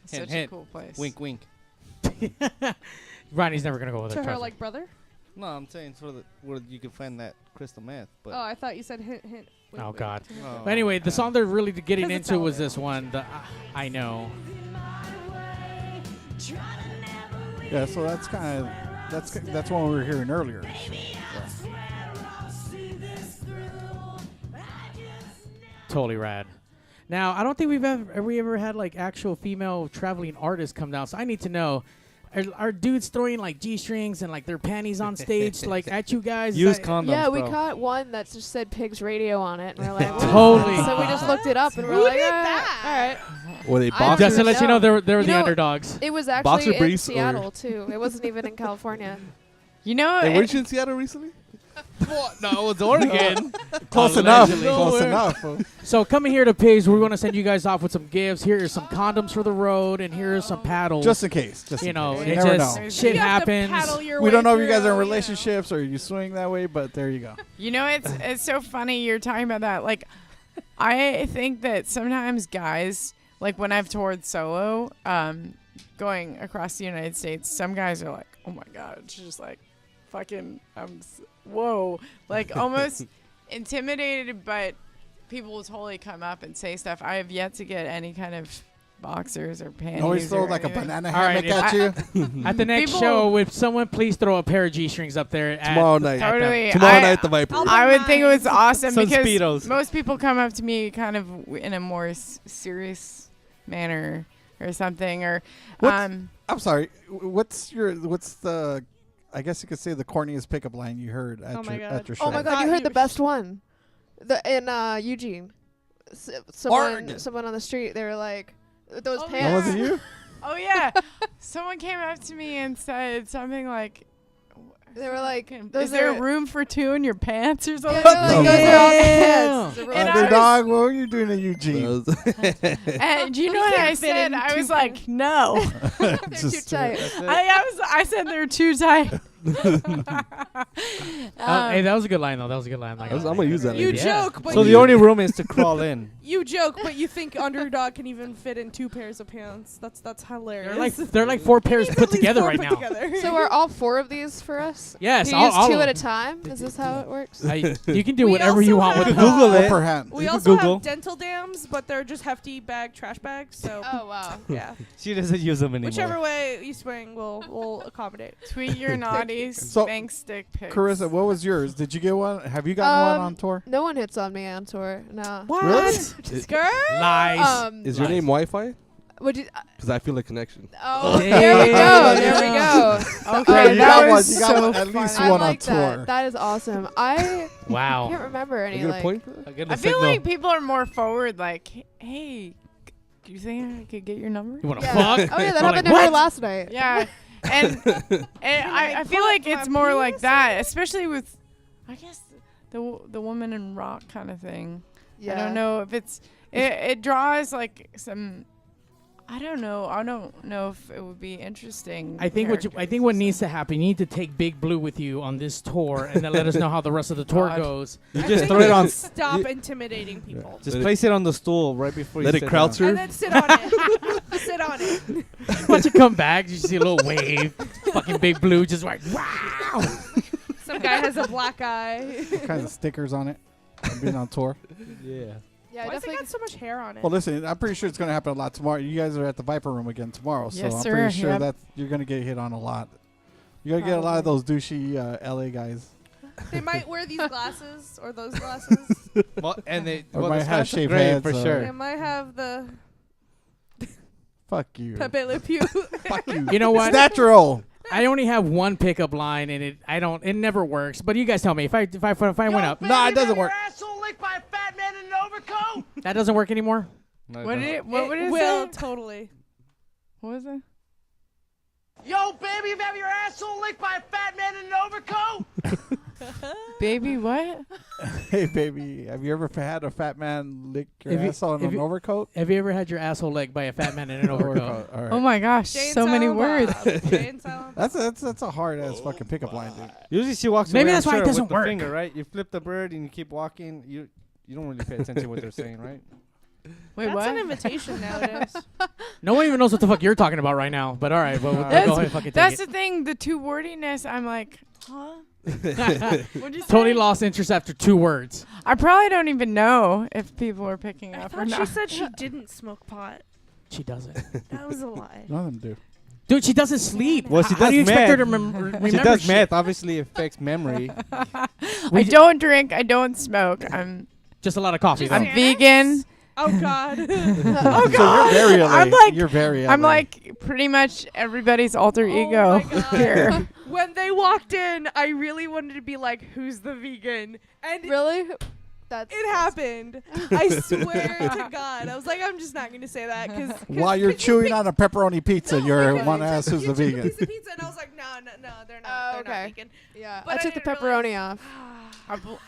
Speaker 8: It's
Speaker 6: hint,
Speaker 8: such a cool place.
Speaker 6: Wink, wink.
Speaker 1: Ronnie's never gonna go with
Speaker 5: to
Speaker 1: her.
Speaker 5: her like brother.
Speaker 6: No, I'm saying where you can find that crystal meth. But
Speaker 5: I thought you said hint, hint. Wink,
Speaker 1: Oh
Speaker 5: wink.
Speaker 1: God.
Speaker 6: Oh,
Speaker 1: But anyway, the song they're really getting
Speaker 5: 'Cause it's
Speaker 1: into was
Speaker 5: Alabama.
Speaker 1: this one. The I know.
Speaker 2: Yeah, so that's kind of that's what we were hearing earlier.
Speaker 1: Totally rad. Now, I don't think we ever had like actual female traveling artists come down. So I need to know, are dudes throwing like G-strings and like their panties on stage like at you guys?
Speaker 6: Use condoms.
Speaker 3: Yeah, we
Speaker 6: bro.
Speaker 3: caught one that just said PigzRadio on it, and we're like,
Speaker 1: Totally.
Speaker 3: So we just looked it up, and we're
Speaker 5: Who
Speaker 3: like,
Speaker 5: did that?
Speaker 3: all right.
Speaker 7: Were they
Speaker 3: I
Speaker 7: boxers?
Speaker 1: Just to let you know, they were
Speaker 3: You
Speaker 1: the
Speaker 3: know,
Speaker 1: underdogs.
Speaker 3: It was
Speaker 7: Boxer
Speaker 3: actually in
Speaker 7: briefs or-
Speaker 3: Seattle too. It wasn't even in California.
Speaker 8: You know,
Speaker 7: Hey, weren't you in Seattle recently?
Speaker 6: No, it's Oregon.
Speaker 2: Close enough.
Speaker 1: Allegedly.
Speaker 2: Close enough.
Speaker 1: So coming here to Pigs, we're going to send you guys off with some gifts. Here are some condoms for the road, and here are some paddles.
Speaker 2: Just in case. Just
Speaker 1: you
Speaker 2: in
Speaker 1: know,
Speaker 2: case.
Speaker 1: it
Speaker 2: You never
Speaker 1: just
Speaker 2: know.
Speaker 1: shit
Speaker 5: You have to
Speaker 1: happens.
Speaker 5: paddle your
Speaker 2: We
Speaker 5: way
Speaker 2: don't know if you guys
Speaker 5: through,
Speaker 2: are in relationships or you swing that way, but there you go.
Speaker 8: You know, it's so funny you're talking about that. Like, I think that sometimes guys, like when I've toured solo, going across the United States, some guys are like, "Oh my god," she's just like, "Fucking, whoa," like almost intimidated. But people will totally come up and say stuff. I have yet to get any kind of boxers or panties.
Speaker 2: Always throw
Speaker 8: or
Speaker 2: like a
Speaker 8: anything.
Speaker 2: banana
Speaker 1: All right,
Speaker 2: hammock at you.
Speaker 1: At the next
Speaker 8: People-
Speaker 1: show, if someone please throw a pair of G-strings up there.
Speaker 7: Tomorrow night.
Speaker 8: Totally.
Speaker 7: Tomorrow night at the Viper.
Speaker 8: I would think it was awesome
Speaker 6: Some
Speaker 8: because
Speaker 6: Speedos.
Speaker 8: most people come up to me kind of in a more serious manner or something. Or
Speaker 2: I'm sorry. What's the? I guess you could say the corniest pickup line you heard at your show.
Speaker 3: Oh my god, you heard the best one. In Eugene. Someone on the street, they were like, those pants.
Speaker 2: Was it you?
Speaker 8: Oh yeah, someone came up to me and said something like,
Speaker 3: They were like,
Speaker 8: "Is there room for two in your pants or something?"
Speaker 3: Yeah, those are awesome pants.
Speaker 8: And I was-
Speaker 2: Underdog, what were you doing in Eugene?
Speaker 8: And do you know what I said? I was like, "No,
Speaker 3: They're too tight.
Speaker 8: I said they're too tight."
Speaker 1: Hey, that was a good line though. That was a good line.
Speaker 7: I'm gonna use that.
Speaker 5: You
Speaker 7: later.
Speaker 5: joke, but
Speaker 6: So the only room is to crawl in.
Speaker 5: You joke, but you think Underdog can even fit in 2 pairs of pants. That's hilarious.
Speaker 1: They're like 4 pairs put together right now.
Speaker 3: So are all 4 of these for us?
Speaker 1: Yes,
Speaker 3: Do you
Speaker 1: all
Speaker 3: use
Speaker 1: of
Speaker 3: 2 at
Speaker 1: them.
Speaker 3: a time? Is this how it works?
Speaker 1: You can do
Speaker 5: We
Speaker 1: whatever you
Speaker 5: also
Speaker 1: want with
Speaker 5: have,
Speaker 1: them.
Speaker 6: Google it.
Speaker 2: Per hand.
Speaker 5: We
Speaker 6: You
Speaker 5: also
Speaker 6: Google.
Speaker 5: have dental dams, but they're just hefty trash bags. So
Speaker 3: Oh wow.
Speaker 5: yeah,
Speaker 6: She doesn't use them anymore.
Speaker 5: whichever way you swing, we'll accommodate.
Speaker 8: Tweet your naughties,
Speaker 2: So,
Speaker 8: bank stick pics.
Speaker 2: Carissa, what was yours? Did you get one? Have you gotten one on tour?
Speaker 3: No one hits on me on tour. No.
Speaker 5: What?
Speaker 2: Really?
Speaker 5: Skirt?
Speaker 1: Lies.
Speaker 7: Is your name Wi-Fi?
Speaker 3: Would you?
Speaker 7: Because I feel a connection.
Speaker 3: Oh, there we go. There we go.
Speaker 8: Okay,
Speaker 2: you
Speaker 8: that
Speaker 2: got one.
Speaker 8: was
Speaker 2: You got
Speaker 8: so
Speaker 2: one, at least
Speaker 8: funny.
Speaker 3: I
Speaker 2: one
Speaker 3: like
Speaker 2: on tour.
Speaker 3: that. That is awesome. I
Speaker 1: Wow.
Speaker 3: can't remember any
Speaker 7: You get a
Speaker 3: like.
Speaker 7: point?
Speaker 8: I feel like people are more forward. Like, hey, do you think I could get your number?
Speaker 1: You want to
Speaker 3: Yeah.
Speaker 1: fuck?
Speaker 3: Oh yeah, that
Speaker 1: I'm
Speaker 3: happened
Speaker 1: like,
Speaker 3: to her
Speaker 1: what?
Speaker 3: last night.
Speaker 8: Yeah, and I feel like it's more like that, especially with, I guess, the woman in rock kind of thing.
Speaker 3: Yeah.
Speaker 8: I don't know if it draws like some. I don't know. I don't know if it would be interesting.
Speaker 1: I think what needs to happen, you need to take Big Blue with you on this tour, and then let us know how the rest of the tour
Speaker 8: God.
Speaker 1: goes.
Speaker 6: You
Speaker 5: I
Speaker 6: just
Speaker 5: think
Speaker 6: throw it
Speaker 5: you
Speaker 6: on.
Speaker 5: Stop intimidating people.
Speaker 6: Just place it on the stool right before
Speaker 7: Let
Speaker 6: you
Speaker 7: it
Speaker 6: sit
Speaker 7: crowd
Speaker 6: down.
Speaker 7: surf.
Speaker 5: And then sit on it. Sit on it.
Speaker 1: Once you come back, you see a little wave. Fucking Big Blue just like, wow.
Speaker 5: Some guy has a black eye.
Speaker 2: What kinds of stickers on it? From being on tour.
Speaker 6: Yeah.
Speaker 3: Yeah,
Speaker 5: Why does it
Speaker 3: definitely.
Speaker 5: got so much hair on it?
Speaker 2: Well, listen, I'm pretty sure it's going to happen a lot tomorrow. You guys are at the Viper Room again tomorrow, so
Speaker 8: Yes,
Speaker 2: I'm
Speaker 8: sir.
Speaker 2: pretty sure
Speaker 8: Yep.
Speaker 2: that you're going to get hit on a lot. You're going to get a lot of those douchey LA guys.
Speaker 5: They might wear these glasses or those glasses.
Speaker 6: Well, and they
Speaker 2: Or
Speaker 6: well,
Speaker 2: might
Speaker 6: the
Speaker 2: have
Speaker 6: Scots are
Speaker 2: shaved
Speaker 6: great
Speaker 2: heads,
Speaker 6: for
Speaker 2: so-
Speaker 5: They
Speaker 6: sure.
Speaker 5: might have the
Speaker 2: Fuck you.
Speaker 5: Pepe Le Pew.
Speaker 2: Fuck you.
Speaker 1: You know what?
Speaker 2: It's natural.
Speaker 1: I only have one pickup line, and it never works. But you guys tell me if I went up,
Speaker 2: No, it doesn't work.
Speaker 13: Asshole licked by a fat man in an overcoat.
Speaker 1: that doesn't work anymore.
Speaker 6: No,
Speaker 8: What
Speaker 6: it
Speaker 8: did
Speaker 6: doesn't.
Speaker 8: it? What would it
Speaker 5: will
Speaker 8: say?
Speaker 5: totally.
Speaker 8: What was it?
Speaker 13: Yo, baby, you've had your asshole licked by a fat man in an overcoat.
Speaker 8: Baby, what?
Speaker 2: Hey, baby, have you ever had a fat man lick your
Speaker 1: If you-
Speaker 2: asshole in
Speaker 1: if
Speaker 2: an
Speaker 1: you-
Speaker 2: overcoat?
Speaker 1: Have you ever had your asshole licked by a fat man in an overcoat?
Speaker 2: All right.
Speaker 8: Oh my gosh,
Speaker 5: Jay and
Speaker 8: so many
Speaker 5: Silent
Speaker 8: words.
Speaker 5: Bob. Jay and Silent Bob.
Speaker 2: That's a hard ass fucking pickup line, dude.
Speaker 6: Usually she walks
Speaker 1: Maybe
Speaker 6: away,
Speaker 1: that's
Speaker 6: I'm
Speaker 1: why it
Speaker 6: sure,
Speaker 1: doesn't
Speaker 6: with the
Speaker 1: work.
Speaker 6: finger, right? You flip the bird and you keep walking. You don't really pay attention to what they're saying, right?
Speaker 8: Wait,
Speaker 5: That's
Speaker 8: what?
Speaker 5: an invitation nowadays.
Speaker 1: No one even knows what the fuck you're talking about right now. But all right, well, go ahead and fucking
Speaker 8: That's
Speaker 1: take
Speaker 8: the thing. The two wordiness. I'm like, huh?
Speaker 1: it.
Speaker 8: What'd you
Speaker 1: Totally
Speaker 8: say?
Speaker 1: lost interest after 2 words.
Speaker 8: I probably don't even know if people are picking
Speaker 5: I
Speaker 8: up or
Speaker 5: thought she
Speaker 8: not.
Speaker 5: said she didn't smoke pot.
Speaker 1: She doesn't.
Speaker 5: That was a lie.
Speaker 2: None of them do.
Speaker 1: Dude, she doesn't sleep.
Speaker 6: Well, she
Speaker 1: How
Speaker 6: does
Speaker 1: do you expect
Speaker 6: meth.
Speaker 1: her to remember
Speaker 6: She does
Speaker 1: shit?
Speaker 6: math. Obviously, affects memory.
Speaker 8: I don't drink. I don't smoke. I'm
Speaker 1: Just a lot of coffee, though.
Speaker 8: I'm vegan.
Speaker 5: Oh God.
Speaker 8: Oh
Speaker 2: So
Speaker 8: God.
Speaker 2: you're very LA.
Speaker 8: I'm like
Speaker 2: You're very LA.
Speaker 8: I'm like pretty much everybody's alter ego
Speaker 5: Oh my God.
Speaker 8: here.
Speaker 5: When they walked in, I really wanted to be like, "Who's the vegan?" And
Speaker 3: Really?
Speaker 5: It happened. I swear to God. I was like, I'm just not going to say that because
Speaker 2: While you're chewing on a pepperoni pizza, you're one ass who's a vegan.
Speaker 5: piece of pizza, and I was like, no, they're not. They're not vegan.
Speaker 3: Yeah,
Speaker 5: But
Speaker 3: I took the
Speaker 5: didn't
Speaker 3: pepperoni off.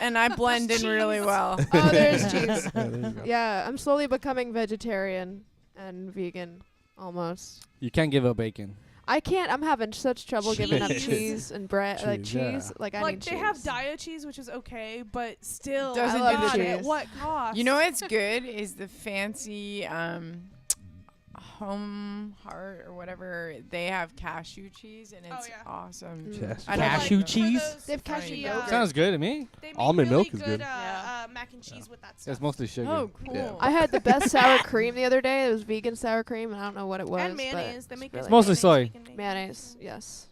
Speaker 8: And I blend in really well.
Speaker 3: Oh, there's cheese.
Speaker 2: Yeah, there you go.
Speaker 3: Yeah, I'm slowly becoming vegetarian and vegan almost.
Speaker 6: You can't give up bacon.
Speaker 3: I can't. I'm having such trouble giving up
Speaker 5: Cheese.
Speaker 3: cheese and bread, like
Speaker 2: Cheese, yeah.
Speaker 3: cheese. Like I
Speaker 5: Like
Speaker 3: need
Speaker 5: they
Speaker 3: cheese.
Speaker 5: have Daiya cheese, which is okay, but still,
Speaker 8: Doesn't
Speaker 3: do the
Speaker 5: God,
Speaker 3: cheese.
Speaker 5: at what cost?
Speaker 8: You know what's good is the fancy Home Heart or whatever. They have cashew cheese and it's
Speaker 5: yeah.
Speaker 8: awesome.
Speaker 6: Yes.
Speaker 8: I don't
Speaker 1: Cashew
Speaker 8: like
Speaker 1: cheese?
Speaker 3: They have cashew
Speaker 5: Yeah.
Speaker 3: yogurt.
Speaker 6: Sounds good to me.
Speaker 5: They make
Speaker 7: Almond
Speaker 5: really
Speaker 7: milk is
Speaker 5: good.
Speaker 7: good.
Speaker 5: Mac and cheese with that stuff.
Speaker 6: It's mostly sugar.
Speaker 8: Oh, cool.
Speaker 7: Yeah.
Speaker 3: I had the best sour cream the other day. It was vegan sour cream, and I don't know what it was.
Speaker 5: And
Speaker 3: but
Speaker 5: mayonnaise. They make
Speaker 3: really
Speaker 6: It's mostly soy.
Speaker 3: mayonnaise. Yes.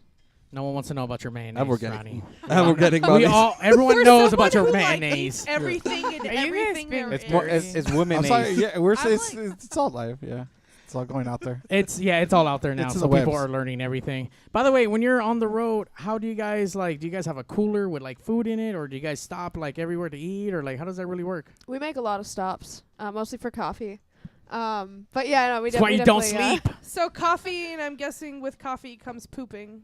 Speaker 1: No one wants to know about your mayonnaise,
Speaker 7: We're getting-
Speaker 1: Ronnie.
Speaker 7: We're getting
Speaker 1: We all, everyone
Speaker 5: For
Speaker 1: knows
Speaker 5: someone
Speaker 1: about your
Speaker 5: who, like,
Speaker 1: mayonnaise.
Speaker 5: eats everything and
Speaker 8: Are you guys
Speaker 5: everything
Speaker 8: being-
Speaker 5: there
Speaker 6: It's more.
Speaker 5: is.
Speaker 6: It's women.
Speaker 2: I'm sorry. Yeah, we're
Speaker 5: I'm
Speaker 2: it's all live. Yeah, it's all going out there.
Speaker 1: It's all out there now,
Speaker 2: It's in
Speaker 1: so
Speaker 2: the
Speaker 1: people
Speaker 2: webs.
Speaker 1: are learning everything. By the way, when you're on the road, how do you guys do you guys have a cooler with like food in it, or do you guys stop like everywhere to eat, or like how does that really work?
Speaker 3: We make a lot of stops, mostly for coffee. But yeah, no, we
Speaker 1: That's why you don't sleep.
Speaker 5: So coffee, and I'm guessing with coffee comes pooping.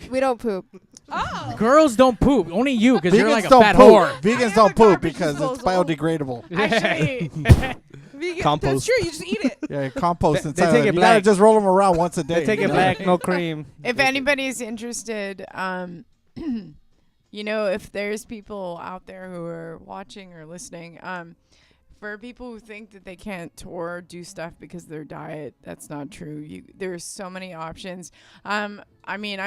Speaker 3: We don't poop.
Speaker 5: Oh.
Speaker 1: Girls don't poop. Only you, because you're like a
Speaker 2: don't
Speaker 1: fat
Speaker 2: poop.
Speaker 1: whore.
Speaker 2: Vegans don't poop because it's biodegradable.
Speaker 5: Actually, vegan,
Speaker 7: Compost.
Speaker 5: That's true. You just eat it.
Speaker 2: Yeah, compost
Speaker 6: They
Speaker 2: inside.
Speaker 6: take
Speaker 2: You
Speaker 6: it
Speaker 2: gotta
Speaker 6: black.
Speaker 2: just roll them around once a day.
Speaker 6: They take
Speaker 2: you
Speaker 6: it
Speaker 2: know?
Speaker 6: black, no cream.
Speaker 8: If anybody's interested, you know, if there's people out there who are watching or listening, for people who think that they can't tour or do stuff because of their diet, that's not true. There's so many options. I mean,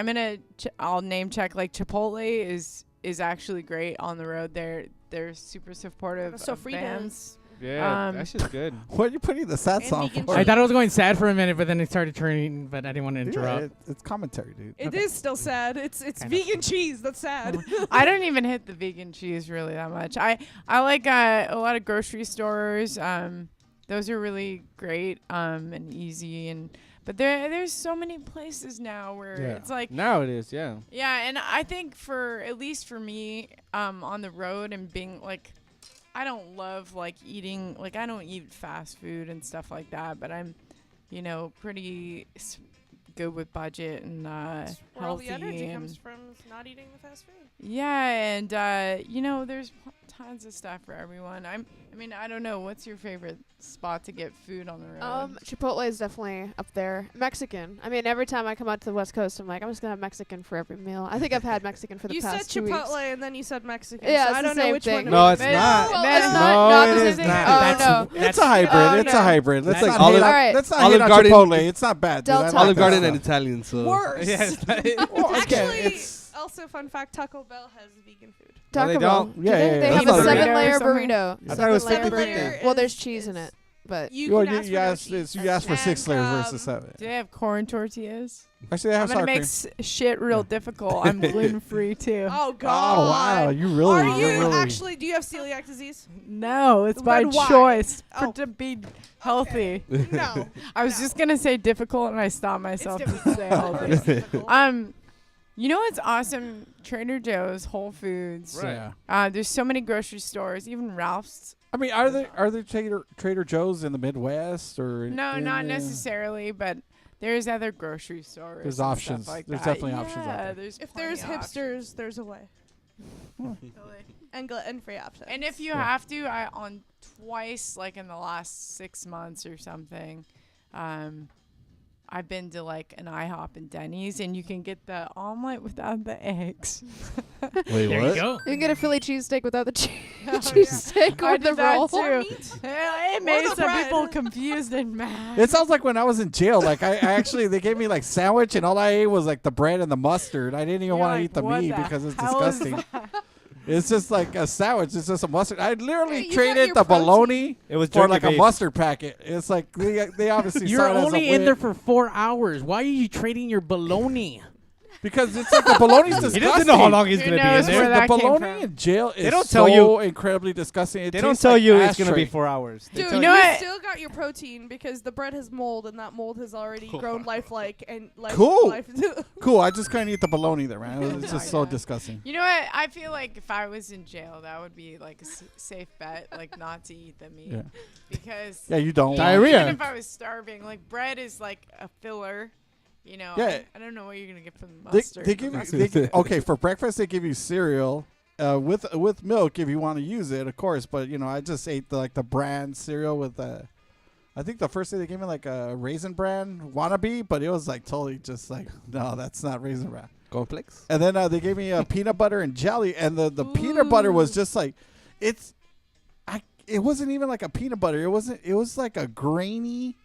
Speaker 8: I'll name check, like Chipotle is actually great on the road. They're super supportive
Speaker 5: So
Speaker 8: of
Speaker 5: free
Speaker 8: bands.
Speaker 6: Yeah, that shit's good.
Speaker 2: What are you putting the sad
Speaker 5: And
Speaker 2: song
Speaker 5: vegan
Speaker 2: for?
Speaker 1: I thought it was going sad for a minute, but then it started turning. But I didn't want to interrupt.
Speaker 2: It's commentary, dude.
Speaker 5: It is still sad. It's vegan cheese. That's sad.
Speaker 8: I don't even hit the vegan cheese really that much. I like a lot of grocery stores. Those are really great and easy, but there's so many places now where it's like
Speaker 6: Now it is, yeah.
Speaker 8: yeah, and I think at least for me on the road and being like, I don't love like eating, like I don't eat fast food and stuff like that, but I'm, you know, pretty good with budget and
Speaker 5: Where all
Speaker 8: healthy
Speaker 5: the energy
Speaker 8: and
Speaker 5: comes from is not eating the fast food.
Speaker 8: yeah, and you know, there's tons of stuff for everyone. I mean, I don't know. What's your favorite spot to get food on the road?
Speaker 3: Chipotle is definitely up there. Mexican. I mean, every time I come out to the West Coast, I'm like, I'm just gonna have Mexican for every meal. I think I've had Mexican for the
Speaker 5: You
Speaker 3: past
Speaker 5: said
Speaker 3: 2 weeks.
Speaker 5: Chipotle and then you said Mexican.
Speaker 3: Yeah,
Speaker 5: so
Speaker 3: it's
Speaker 5: I
Speaker 3: the
Speaker 5: don't know
Speaker 3: same
Speaker 5: which
Speaker 3: thing.
Speaker 5: one.
Speaker 6: No,
Speaker 5: it
Speaker 6: it's
Speaker 5: is.
Speaker 6: not.
Speaker 3: Well,
Speaker 8: That's
Speaker 3: it's
Speaker 8: not-
Speaker 3: not
Speaker 6: no,
Speaker 3: the
Speaker 6: it
Speaker 3: same
Speaker 6: is
Speaker 3: thing.
Speaker 6: not.
Speaker 3: Oh, no.
Speaker 2: It's a hybrid.
Speaker 3: Oh,
Speaker 2: It's
Speaker 3: no.
Speaker 2: a hybrid. Let's
Speaker 1: That's
Speaker 2: not
Speaker 3: Olive-
Speaker 2: hate on-
Speaker 3: Alright.
Speaker 2: let's not
Speaker 7: Olive
Speaker 2: hate on
Speaker 7: Garden-
Speaker 2: Chipotle. It's not bad.
Speaker 3: Del
Speaker 2: dude. I
Speaker 3: Taco.
Speaker 2: like
Speaker 7: Olive
Speaker 2: that
Speaker 7: Garden
Speaker 2: stuff.
Speaker 7: and Italian, so
Speaker 5: Worse.
Speaker 2: Well, again,
Speaker 5: Actually,
Speaker 2: it's
Speaker 5: also fun fact: Taco Bell has vegan food.
Speaker 6: No, they
Speaker 3: Taco Bell.
Speaker 6: don't.
Speaker 3: Do
Speaker 2: Yeah,
Speaker 3: they?
Speaker 2: yeah,
Speaker 3: They
Speaker 2: yeah.
Speaker 3: have
Speaker 2: That's
Speaker 3: a
Speaker 2: not a
Speaker 3: 7-layer
Speaker 8: burrito.
Speaker 3: burrito.
Speaker 6: I thought it was
Speaker 3: 7-layer
Speaker 5: 50-50.
Speaker 3: Well, there's cheese in it, but
Speaker 5: You
Speaker 2: you,
Speaker 5: can ask
Speaker 2: you
Speaker 5: for no
Speaker 2: asked
Speaker 5: cheese.
Speaker 2: you asked for 6
Speaker 5: And,
Speaker 2: layers versus 7.
Speaker 8: Do they have corn tortillas?
Speaker 2: Actually, they
Speaker 8: I'm
Speaker 2: have
Speaker 8: gonna
Speaker 2: sour
Speaker 8: make
Speaker 2: cream.
Speaker 8: shit real difficult. I'm gluten free too.
Speaker 5: Oh God!
Speaker 2: Oh wow, you really?
Speaker 5: Are you
Speaker 2: really
Speaker 5: actually? Do you have celiac disease?
Speaker 8: No, it's by
Speaker 5: Then why?
Speaker 8: choice
Speaker 5: Oh.
Speaker 8: to be healthy.
Speaker 5: No.
Speaker 8: I was just gonna say difficult, and I stopped myself to say healthy.
Speaker 5: It's difficult.
Speaker 8: You know what's awesome? Trader Joe's, Whole Foods.
Speaker 2: Yeah.
Speaker 8: There's so many grocery stores, even Ralph's.
Speaker 2: I mean, are there Trader Joe's in the Midwest or?
Speaker 8: No,
Speaker 2: in
Speaker 8: not
Speaker 2: the-
Speaker 8: necessarily, but there's other grocery stores.
Speaker 2: There's
Speaker 8: and
Speaker 2: options.
Speaker 8: Stuff like
Speaker 2: There's
Speaker 8: that.
Speaker 2: definitely options out
Speaker 8: Yeah,
Speaker 2: there.
Speaker 8: there's
Speaker 5: If
Speaker 8: plenty
Speaker 5: there's
Speaker 8: of
Speaker 5: hipsters,
Speaker 8: options.
Speaker 5: there's a way. And gluten-free options.
Speaker 8: And if you have to, on twice, like in the last 6 months or something, I've been to like an IHOP and Denny's, and you can get the omelet without the eggs.
Speaker 7: Wait,
Speaker 1: There you go.
Speaker 3: you can get a Philly cheesesteak without the
Speaker 8: Oh,
Speaker 3: cheesesteak
Speaker 8: I
Speaker 3: or the
Speaker 8: did that
Speaker 3: roll.
Speaker 8: too. It made
Speaker 5: the
Speaker 8: some
Speaker 5: bread.
Speaker 8: people confused and mad.
Speaker 2: It sounds like when I was in jail. Like I actually, they gave me like sandwich, and all I ate was like the bread and the mustard. I didn't even
Speaker 8: You're
Speaker 2: want to
Speaker 8: like,
Speaker 2: eat the
Speaker 8: what
Speaker 2: meat
Speaker 8: the
Speaker 2: because it's
Speaker 8: hell is
Speaker 2: disgusting.
Speaker 8: that?
Speaker 2: It's just like a sandwich. It's just a mustard. I literally
Speaker 5: Hey, you got
Speaker 2: traded
Speaker 5: your
Speaker 2: the
Speaker 5: protein.
Speaker 2: bologna
Speaker 6: It was
Speaker 2: for
Speaker 6: jerky
Speaker 2: like a
Speaker 6: beef.
Speaker 2: mustard packet. It's like they obviously
Speaker 1: You're
Speaker 2: saw it as
Speaker 1: only
Speaker 2: a
Speaker 1: in there
Speaker 2: win.
Speaker 1: for 4 hours. Why are you trading your bologna?
Speaker 2: Because it's like the bologna's disgusting.
Speaker 6: He doesn't know how long he's
Speaker 8: Who
Speaker 6: going to be in
Speaker 8: knows
Speaker 6: there.
Speaker 8: where
Speaker 2: The
Speaker 8: that came
Speaker 2: bologna
Speaker 8: from?
Speaker 2: in jail is
Speaker 6: They don't
Speaker 2: so
Speaker 6: tell you-
Speaker 2: incredibly disgusting. It
Speaker 6: They don't
Speaker 2: tastes
Speaker 6: tell
Speaker 2: like
Speaker 6: you it's going to
Speaker 2: ashtray.
Speaker 6: be 4 hours. They
Speaker 5: Dude,
Speaker 6: tell
Speaker 8: You know
Speaker 5: you
Speaker 8: what?
Speaker 5: still got your protein because the bread has mold, and that mold has already grown lifelike and
Speaker 2: Cool.
Speaker 5: life.
Speaker 2: Cool. I just couldn't eat the bologna there, man. It's just so
Speaker 8: Yeah.
Speaker 2: disgusting.
Speaker 8: You know what? I feel like if I was in jail, that would be like a safe bet, like not to eat the meat.
Speaker 2: Yeah.
Speaker 8: Because
Speaker 2: Yeah, you don't.
Speaker 6: Diarrhea.
Speaker 8: even if I was starving, like bread is like a filler. You know,
Speaker 2: Yeah.
Speaker 8: I don't know what you're gonna get from the
Speaker 2: They,
Speaker 8: mustard.
Speaker 2: they give you okay for breakfast. They give you cereal with milk if you want to use it, of course. But I just ate the brand cereal with I think the first day they gave me like a Raisin Bran wannabe, but it was like totally just like no, that's not Raisin Bran.
Speaker 7: Cornflakes.
Speaker 2: And then they gave me peanut butter and jelly, and the peanut butter was just like it wasn't even like a peanut butter. It wasn't. It was like a grainy.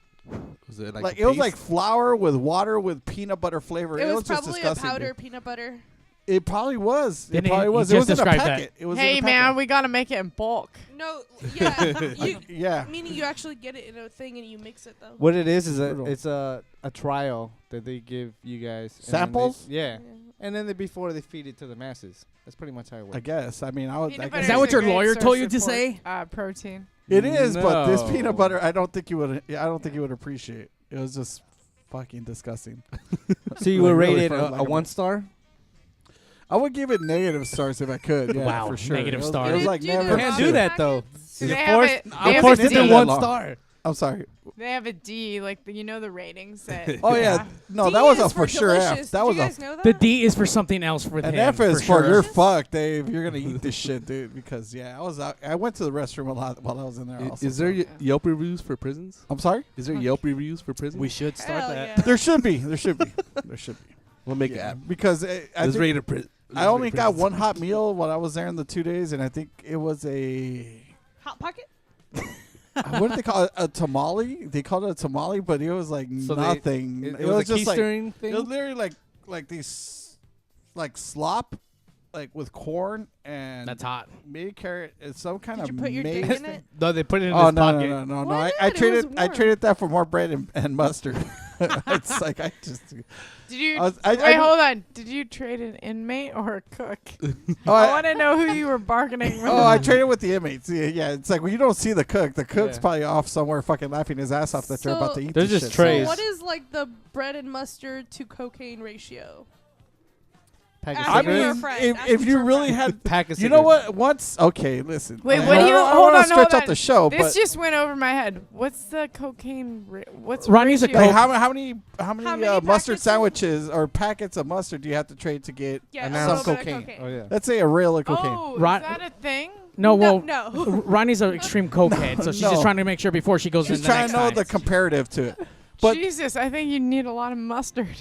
Speaker 7: Was it
Speaker 2: Like it was like flour with water with peanut butter flavor.
Speaker 5: It was
Speaker 2: just
Speaker 5: probably a
Speaker 2: disgusting,
Speaker 5: powder
Speaker 2: dude.
Speaker 5: peanut butter.
Speaker 2: It probably was.
Speaker 1: Didn't
Speaker 2: It probably
Speaker 1: he
Speaker 2: was. It
Speaker 1: just
Speaker 2: was in a
Speaker 1: described
Speaker 2: packet.
Speaker 1: that?
Speaker 2: It was in
Speaker 8: Hey
Speaker 2: a
Speaker 8: man,
Speaker 2: packet.
Speaker 8: we gotta make it in bulk.
Speaker 5: No, yeah,
Speaker 2: Yeah.
Speaker 5: meaning you actually get it in a thing and you mix it though.
Speaker 6: What it is
Speaker 2: Brutal.
Speaker 6: it's a trial that they give you guys. and then
Speaker 2: Samples?
Speaker 6: yeah. And then before they feed it to the masses. That's pretty much how it works.
Speaker 2: I guess. I mean, I would.
Speaker 8: Peanut
Speaker 2: I
Speaker 8: butter
Speaker 2: guess
Speaker 1: Is that what
Speaker 8: a
Speaker 1: your
Speaker 8: great
Speaker 1: lawyer
Speaker 8: source
Speaker 1: told you
Speaker 8: of
Speaker 1: to say?
Speaker 8: Protein.
Speaker 2: it is, but this
Speaker 6: No.
Speaker 2: peanut butter, I don't think you would. I don't think you would appreciate. It was just fucking disgusting.
Speaker 6: So you
Speaker 2: Like,
Speaker 6: would rate
Speaker 2: really
Speaker 6: it
Speaker 2: for,
Speaker 6: a
Speaker 2: like,
Speaker 6: 1 star?
Speaker 2: I would give it negative stars if I could. Yeah,
Speaker 1: Wow,
Speaker 2: for sure.
Speaker 1: negative
Speaker 2: It was,
Speaker 1: stars.
Speaker 2: It was like
Speaker 5: Do the
Speaker 2: never.
Speaker 6: You can't do
Speaker 5: Sure.
Speaker 6: that though.
Speaker 5: Packets?
Speaker 8: Do
Speaker 6: You're
Speaker 8: they have
Speaker 6: forced,
Speaker 8: it-
Speaker 6: you're
Speaker 8: they have
Speaker 6: forced
Speaker 8: a
Speaker 6: to do
Speaker 2: D.
Speaker 6: 1
Speaker 2: Long.
Speaker 6: star.
Speaker 2: I'm sorry.
Speaker 8: They have a D, like the ratings that.
Speaker 2: Oh yeah, no,
Speaker 5: D
Speaker 2: that was a
Speaker 5: is
Speaker 2: for sure F.
Speaker 5: delicious.
Speaker 2: That
Speaker 5: Did
Speaker 2: was
Speaker 5: you
Speaker 2: a
Speaker 5: guys know that?
Speaker 1: The D is for something else for
Speaker 2: an
Speaker 1: him.
Speaker 2: F is for
Speaker 1: sure.
Speaker 2: you're fucked, Dave. You're gonna eat this shit, dude. Because I was out. I went to the restroom a lot while I was in there. Also,
Speaker 7: Is there
Speaker 2: so-
Speaker 7: Yelp reviews for prisons?
Speaker 2: I'm sorry.
Speaker 7: Is there Yelp reviews for prisons?
Speaker 6: We should start
Speaker 5: Hell
Speaker 6: that.
Speaker 5: yeah.
Speaker 2: There should be. There should be. There should be.
Speaker 7: We'll make
Speaker 2: Yeah,
Speaker 7: it.
Speaker 2: because I
Speaker 7: Let's
Speaker 2: think
Speaker 7: rate a prison.
Speaker 2: I only got one hot meal while I was there in the 2 days, and I think it was a
Speaker 5: Hot pocket.
Speaker 2: what did they call it? A tamale? They called it a tamale, but it was like
Speaker 6: So
Speaker 2: nothing.
Speaker 6: It was a
Speaker 2: just like
Speaker 6: keystering thing?
Speaker 2: it was literally like these like slop, like with corn and
Speaker 1: That's hot.
Speaker 2: maybe carrot and some kind
Speaker 5: Did
Speaker 2: of
Speaker 5: you put your dick
Speaker 2: maize
Speaker 5: in it?
Speaker 6: No, they put it in
Speaker 2: Oh
Speaker 6: his
Speaker 2: no,
Speaker 6: pocket.
Speaker 2: no.
Speaker 5: Why
Speaker 2: I
Speaker 5: not? It was
Speaker 2: traded
Speaker 5: warm.
Speaker 2: that for more bread and mustard. It's like I just
Speaker 8: Did you?
Speaker 2: I
Speaker 8: Wait, hold on. Did you trade an inmate or a cook?
Speaker 2: oh,
Speaker 8: I want to know who you were bargaining with.
Speaker 2: Oh, I traded with the inmates. Yeah, it's like when you don't see the cook. The cook's
Speaker 6: Yeah.
Speaker 2: probably off somewhere, fucking laughing his ass off that they're about to eat.
Speaker 6: There's
Speaker 2: this
Speaker 6: just
Speaker 2: shit.
Speaker 6: trays.
Speaker 5: So what is like the bread and mustard to cocaine ratio?
Speaker 6: Pack of
Speaker 5: Ask
Speaker 2: I
Speaker 5: him for a
Speaker 6: cigarettes?
Speaker 2: mean,
Speaker 5: friend. Ask
Speaker 2: if
Speaker 5: him
Speaker 2: you
Speaker 5: for a
Speaker 2: really
Speaker 5: friend.
Speaker 2: had,
Speaker 6: Pack of
Speaker 2: you know
Speaker 6: cigarettes.
Speaker 2: what? Once, okay, listen.
Speaker 8: Wait,
Speaker 2: I
Speaker 8: what do you?
Speaker 2: don't
Speaker 8: Hold
Speaker 2: wanna
Speaker 8: on,
Speaker 2: stretch
Speaker 8: hold
Speaker 2: out
Speaker 8: on.
Speaker 2: the show,
Speaker 8: This
Speaker 2: but
Speaker 8: just went over my head. What's the cocaine? What's
Speaker 1: Ronnie's a
Speaker 8: ratio?
Speaker 2: like,
Speaker 1: coke.
Speaker 2: how many
Speaker 5: many
Speaker 2: mustard
Speaker 5: packets?
Speaker 2: sandwiches or packets of mustard do you have to trade to get
Speaker 5: Yeah,
Speaker 6: And
Speaker 5: a
Speaker 6: now
Speaker 2: some
Speaker 5: little bit
Speaker 2: cocaine?
Speaker 5: of cocaine.
Speaker 6: Oh yeah.
Speaker 2: Let's say a rail of cocaine.
Speaker 8: Oh,
Speaker 1: Ron-
Speaker 8: is that a thing?
Speaker 1: No, well,
Speaker 5: no.
Speaker 1: Ronnie's an extreme cokehead, so she's
Speaker 2: No.
Speaker 1: just trying to make sure before she goes
Speaker 2: She's
Speaker 1: in the
Speaker 2: trying
Speaker 1: next
Speaker 2: to know
Speaker 1: time.
Speaker 2: the comparative to it. But
Speaker 8: Jesus, I think you need a lot of mustard.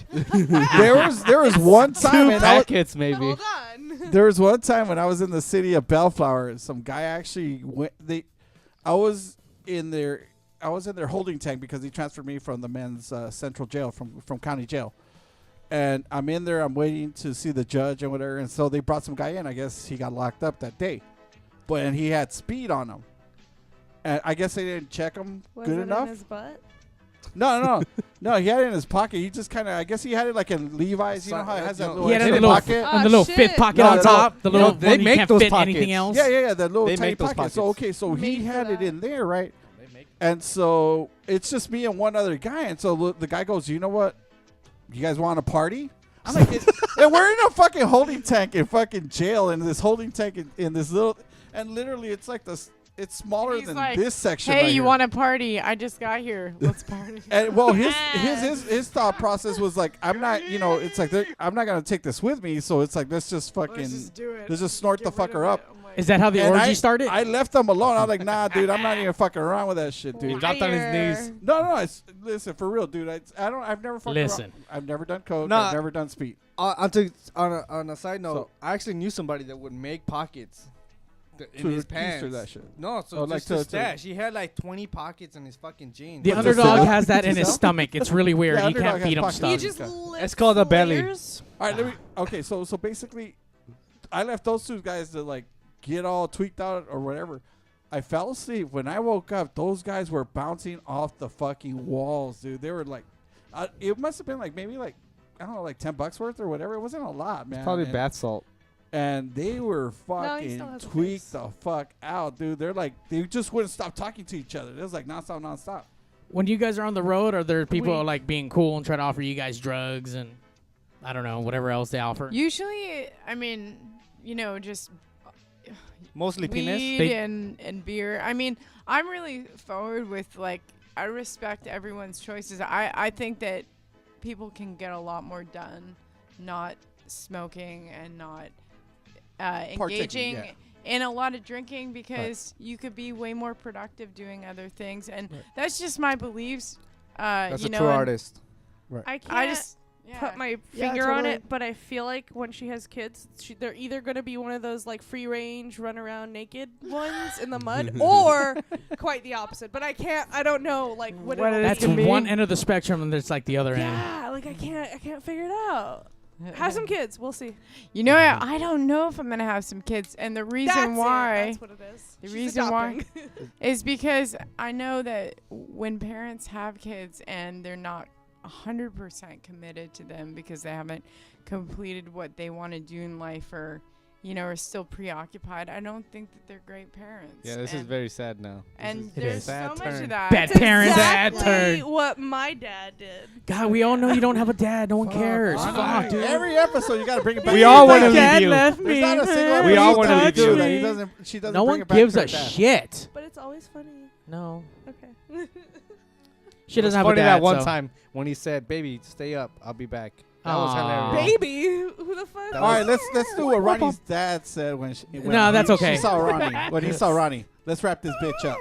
Speaker 2: there was one time,
Speaker 6: 2
Speaker 2: and I was,
Speaker 6: packets maybe.
Speaker 5: Hold on.
Speaker 2: there was one time when I was in the city of Bellflower. Some guy actually went. I was in their holding tank because he transferred me from the men's central jail from county jail, and I'm in there. I'm waiting to see the judge and whatever. And so they brought some guy in. I guess he got locked up that day, and he had speed on him. And I guess they didn't check him
Speaker 5: Was
Speaker 2: good
Speaker 5: it
Speaker 2: enough.
Speaker 5: in his butt?
Speaker 2: No. He had it in his pocket. He just kind of, I guess he had it like in Levi's. You know how it has that little
Speaker 1: He had a
Speaker 2: extra
Speaker 1: little,
Speaker 2: pocket?
Speaker 1: on the little
Speaker 5: shit.
Speaker 1: fit pocket
Speaker 2: No,
Speaker 1: on
Speaker 2: no,
Speaker 1: top. The
Speaker 2: no,
Speaker 1: little
Speaker 6: they
Speaker 1: one you
Speaker 6: make
Speaker 1: can't
Speaker 6: those
Speaker 1: fit
Speaker 6: pockets.
Speaker 1: anything else.
Speaker 2: Yeah, that little
Speaker 6: They
Speaker 2: tiny
Speaker 6: make those
Speaker 2: pocket. So
Speaker 6: pockets.
Speaker 2: okay, so he
Speaker 5: Made for
Speaker 2: had it
Speaker 5: that.
Speaker 2: in there, right? And so it's just me and one other guy. And so the guy goes, "You know what? You guys want to party?" I'm like, and we're in a fucking holding tank in fucking jail, in this holding tank in this little, and literally it's like this. It's smaller
Speaker 8: He's
Speaker 2: than
Speaker 8: like,
Speaker 2: this section.
Speaker 8: Hey,
Speaker 2: right
Speaker 8: you
Speaker 2: here.
Speaker 8: want to party? I just got here. Let's party.
Speaker 2: And well, his thought process was like, I'm not, it's like I'm not gonna take this with me, so it's like let's just fucking,
Speaker 8: Let's just do it.
Speaker 2: let's just snort the
Speaker 8: Get rid of
Speaker 2: fucker
Speaker 8: it.
Speaker 2: up.
Speaker 8: I'm like,
Speaker 1: Is that how the
Speaker 2: And
Speaker 1: orgy started?
Speaker 2: I left them alone. I was like, nah, dude, I'm not even fucking around with that shit,
Speaker 6: He
Speaker 2: dude.
Speaker 6: dropped on his
Speaker 5: Liar.
Speaker 6: knees.
Speaker 2: No, listen, for real, dude. I've never fucking
Speaker 1: Listen.
Speaker 2: around. I've never done coke.
Speaker 6: Nah.
Speaker 2: I've never done speed.
Speaker 6: On a side note,
Speaker 2: So-
Speaker 6: I actually knew somebody that would make pockets in
Speaker 2: To
Speaker 6: his
Speaker 2: keister
Speaker 6: pants.
Speaker 2: that shit.
Speaker 6: No, so
Speaker 2: Oh, like
Speaker 6: just to
Speaker 2: to-
Speaker 6: stash. He had like 20 pockets in his fucking jeans.
Speaker 1: the
Speaker 2: What's
Speaker 1: underdog
Speaker 2: this,
Speaker 1: has that in his
Speaker 2: Giselle?
Speaker 1: stomach. It's really weird.
Speaker 2: Yeah,
Speaker 1: You can't
Speaker 2: underdog has
Speaker 1: feed him
Speaker 2: pockets.
Speaker 1: stuff.
Speaker 5: He just
Speaker 2: Okay.
Speaker 5: lifts
Speaker 6: It's called a belly.
Speaker 5: layers.
Speaker 2: All right, okay. So basically, I left those two guys to like get all tweaked out or whatever. I fell asleep. When I woke up, those guys were bouncing off the fucking walls, dude. They were like, it must have been like maybe like I don't know, like $10 worth or whatever. It wasn't a lot, man.
Speaker 6: Probably
Speaker 2: And-
Speaker 6: bath salt.
Speaker 2: And they were
Speaker 5: still
Speaker 2: fucking
Speaker 5: has a
Speaker 2: tweaked
Speaker 5: face.
Speaker 2: the fuck out, dude. They're like, they just wouldn't stop talking to each other. It was like nonstop.
Speaker 1: When you guys are on the road, are there people
Speaker 8: We-
Speaker 1: like being cool and try to offer you guys drugs and I don't know, whatever else they offer?
Speaker 8: Usually, I mean, just
Speaker 6: Mostly penis.
Speaker 8: weed and beer. I mean, I'm really forward with I respect everyone's choices. I think that people can get a lot more done not smoking and not engaging
Speaker 2: yeah.
Speaker 8: in a lot of drinking because you could be way more productive doing other things. And that's just my beliefs.
Speaker 6: That's
Speaker 8: you
Speaker 6: a
Speaker 8: know,
Speaker 6: true
Speaker 8: and
Speaker 6: artist.
Speaker 5: I can't
Speaker 8: I just
Speaker 5: put my
Speaker 3: Yeah,
Speaker 5: finger on
Speaker 3: totally.
Speaker 5: it, but I feel like when she has kids, they're either going to be one of those free range, run around naked ones in the mud, or quite the opposite. But I don't know what
Speaker 8: What
Speaker 5: it'll
Speaker 8: it
Speaker 1: That's
Speaker 8: is to
Speaker 5: be.
Speaker 8: me.
Speaker 1: one end of the spectrum and there's the other end.
Speaker 5: Yeah, I can't figure it out. Have some kids. We'll see.
Speaker 8: I don't know if I'm gonna have some kids, and the reason why
Speaker 5: That's what it is.
Speaker 8: the
Speaker 5: She's
Speaker 8: reason why
Speaker 5: adopting.
Speaker 8: is because I know that when parents have kids and they're not 100% committed to them because they haven't completed what they want to do in life or are still preoccupied, I don't think that they're great parents.
Speaker 6: Yeah, this is
Speaker 8: And-
Speaker 6: very sad now.
Speaker 8: And
Speaker 1: It
Speaker 8: there's
Speaker 1: is.
Speaker 8: so
Speaker 6: Sad
Speaker 8: much
Speaker 6: turn.
Speaker 8: of that.
Speaker 1: Bad
Speaker 5: That's
Speaker 1: parents,
Speaker 5: exactly
Speaker 1: bad turn.
Speaker 5: what my dad did.
Speaker 1: God, we all know you don't have a dad. No one cares. Fuck, dude.
Speaker 2: Every episode you gotta bring it back.
Speaker 6: We all want to
Speaker 1: Dad
Speaker 6: leave you.
Speaker 1: left
Speaker 2: There's
Speaker 1: me.
Speaker 2: not a single
Speaker 6: We all
Speaker 2: episode
Speaker 6: wanna
Speaker 2: that
Speaker 6: leave
Speaker 2: you do
Speaker 6: you.
Speaker 2: that she doesn't
Speaker 1: No
Speaker 2: bring
Speaker 1: one
Speaker 2: it back
Speaker 1: gives
Speaker 2: to
Speaker 1: a
Speaker 2: her dad.
Speaker 1: shit.
Speaker 5: But it's always funny.
Speaker 1: No.
Speaker 5: Okay.
Speaker 1: She doesn't have a
Speaker 6: funny
Speaker 1: dad.
Speaker 6: that one
Speaker 1: so-
Speaker 6: time when he said, "Baby, stay up. I'll be back." That was hilarious.
Speaker 5: Baby, who the fuck?
Speaker 2: All right, let's do what Ronnie's dad said when
Speaker 1: No, that's okay.
Speaker 2: She saw Ronnie. When he saw Ronnie, let's wrap this bitch up.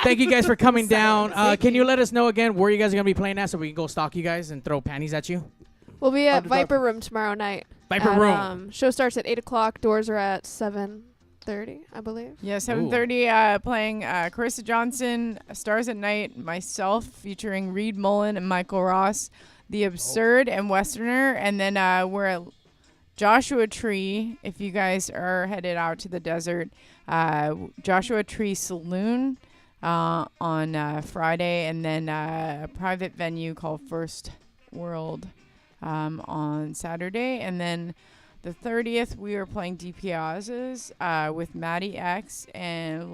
Speaker 1: Thank you guys for coming down. Can you let us know again where you guys are going to be playing at so we can go stalk you guys and throw panties at you?
Speaker 3: We'll be at
Speaker 2: Underdog.
Speaker 3: Viper Room tomorrow night.
Speaker 1: Viper
Speaker 3: And,
Speaker 1: Room.
Speaker 3: Show starts at 8 o'clock. Doors are at 7:30, I believe.
Speaker 8: Yeah, 7:30. Playing Carissa Johnson, Stars at Night, myself featuring Reed Mullen and Michael Ross, The Absurd and Westerner, and then we're at Joshua Tree. If you guys are headed out to the desert, Joshua Tree Saloon on Friday, and then a private venue called First World on Saturday, and then the 30th, we are playing DiPiazza's with Maddie X and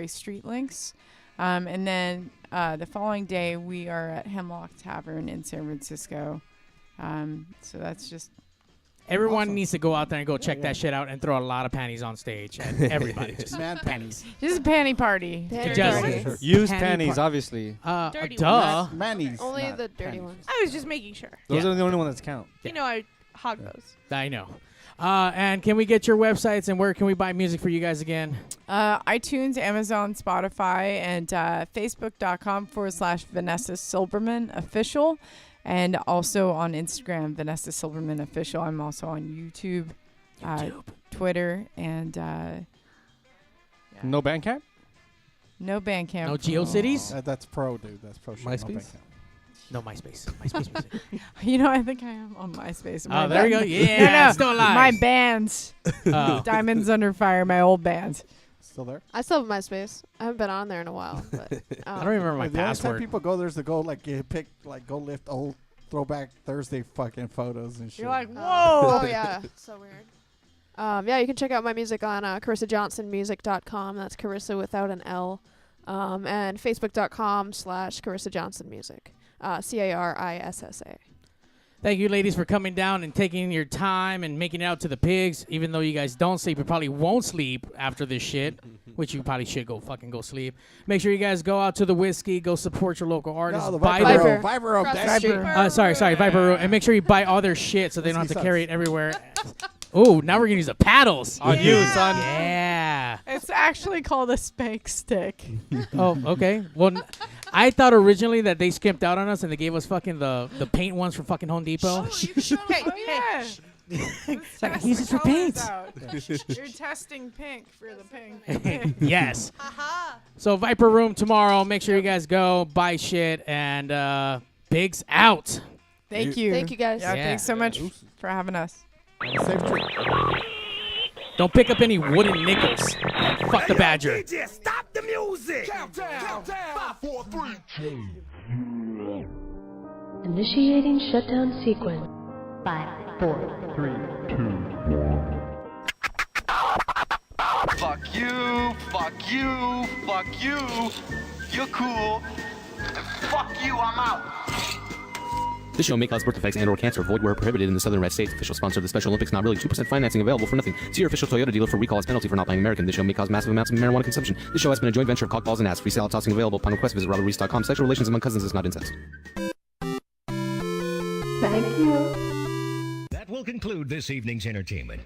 Speaker 8: Street Links. And then the following day, we are at Hemlock Tavern in San Francisco. So that's just...
Speaker 1: Everyone needs to go out there and go check that shit out and throw a lot of panties on stage. And everybody just
Speaker 2: Man panties.
Speaker 8: Just a panty party.
Speaker 3: Panty
Speaker 1: Just-
Speaker 3: party.
Speaker 6: Used
Speaker 1: Panty
Speaker 6: panties,
Speaker 1: par-
Speaker 6: obviously.
Speaker 5: Dirty
Speaker 1: duh.
Speaker 2: Manies.
Speaker 3: Only
Speaker 2: not
Speaker 3: the dirty
Speaker 2: panties.
Speaker 3: ones.
Speaker 5: I was just making sure.
Speaker 6: Those
Speaker 1: Yeah.
Speaker 6: are the only ones that count.
Speaker 5: You know, I hog those.
Speaker 1: I know. And can we get your websites and where can we buy music for you guys again?
Speaker 8: iTunes, Amazon, Spotify, and Facebook.com/Vanessa Silberman Official. And also on Instagram, Vanessa Silberman Official. I'm also on YouTube, Twitter, and
Speaker 6: No Bandcamp?
Speaker 8: no Bandcamp.
Speaker 1: No GeoCities?
Speaker 2: That's pro, dude. That's pro shit.
Speaker 7: MySpace?
Speaker 1: No MySpace. MySpace music.
Speaker 8: You know, I think I am on MySpace.
Speaker 1: Oh, there you go. Yeah,
Speaker 8: no,
Speaker 1: still alive.
Speaker 8: My bands.
Speaker 1: Oh.
Speaker 8: Diamonds Under Fire, my old band.
Speaker 2: Still there?
Speaker 3: I still have MySpace. I haven't been on there in a while. But,
Speaker 1: I don't even remember my
Speaker 2: The only time
Speaker 1: password.
Speaker 2: people go there's to go go lift old throwback Thursday fucking photos and shit.
Speaker 8: You're like,
Speaker 3: Oh,
Speaker 8: whoa.
Speaker 3: oh yeah, so weird. Yeah, you can check out my music on CarissaJohnsonMusic.com. That's Carissa without an L. And Facebook.com/CarissaJohnsonMusic. CARISSA.
Speaker 1: Thank you, ladies, for coming down and taking your time and making it out to the pigs. Even though you guys don't sleep, you probably won't sleep after this shit, which you probably should go sleep. Make sure you guys go out to the whiskey, go support your local artists.
Speaker 2: No, the
Speaker 1: buy
Speaker 2: Viper
Speaker 1: their-
Speaker 2: Room. Viper Room.
Speaker 3: Across the
Speaker 2: That's
Speaker 3: street.
Speaker 1: sorry, Viper Room. And make sure you buy all their shit so they don't have
Speaker 2: Whiskey
Speaker 1: to carry it everywhere. Oh, now we're going to use the paddles.
Speaker 6: On you, son.
Speaker 1: Yeah.
Speaker 8: It's actually called a spank stick.
Speaker 1: Oh, okay. Well, I thought originally that they skimped out on us and they gave us fucking the paint ones from fucking Home Depot.
Speaker 8: Yeah.
Speaker 1: It's like, use it for paint.
Speaker 8: You're testing pink for the pink.
Speaker 1: Yes. So Viper Room tomorrow. Make sure you guys go, buy shit, and Pigs out.
Speaker 8: Thank you.
Speaker 3: Thank you, guys.
Speaker 8: Yeah,
Speaker 1: Yeah.
Speaker 8: thanks so much for having us.
Speaker 2: Safe trip.
Speaker 1: Don't pick up any wooden nickels. Fuck the badger.
Speaker 9: Stop the music! Countdown! 5, 4, 3, 2.
Speaker 15: Initiating shutdown sequence. 5, 4, 3, 2, 1.
Speaker 16: Fuck you, fuck you, fuck you. You're cool. Fuck you, I'm out.
Speaker 17: This show may cause birth defects and/or cancer. Void where prohibited in the Southern Red States. Official sponsor of the Special Olympics. Not really. 2% financing available for nothing. See your official Toyota dealer for recall as penalty for not buying American. This show may cause massive amounts of marijuana consumption. This show has been a joint venture of cockballs and ass. Free salad tossing available upon request. Visit robertreese.com. Sexual relations among cousins is not incest.
Speaker 15: Thank you.
Speaker 18: That will conclude this evening's entertainment.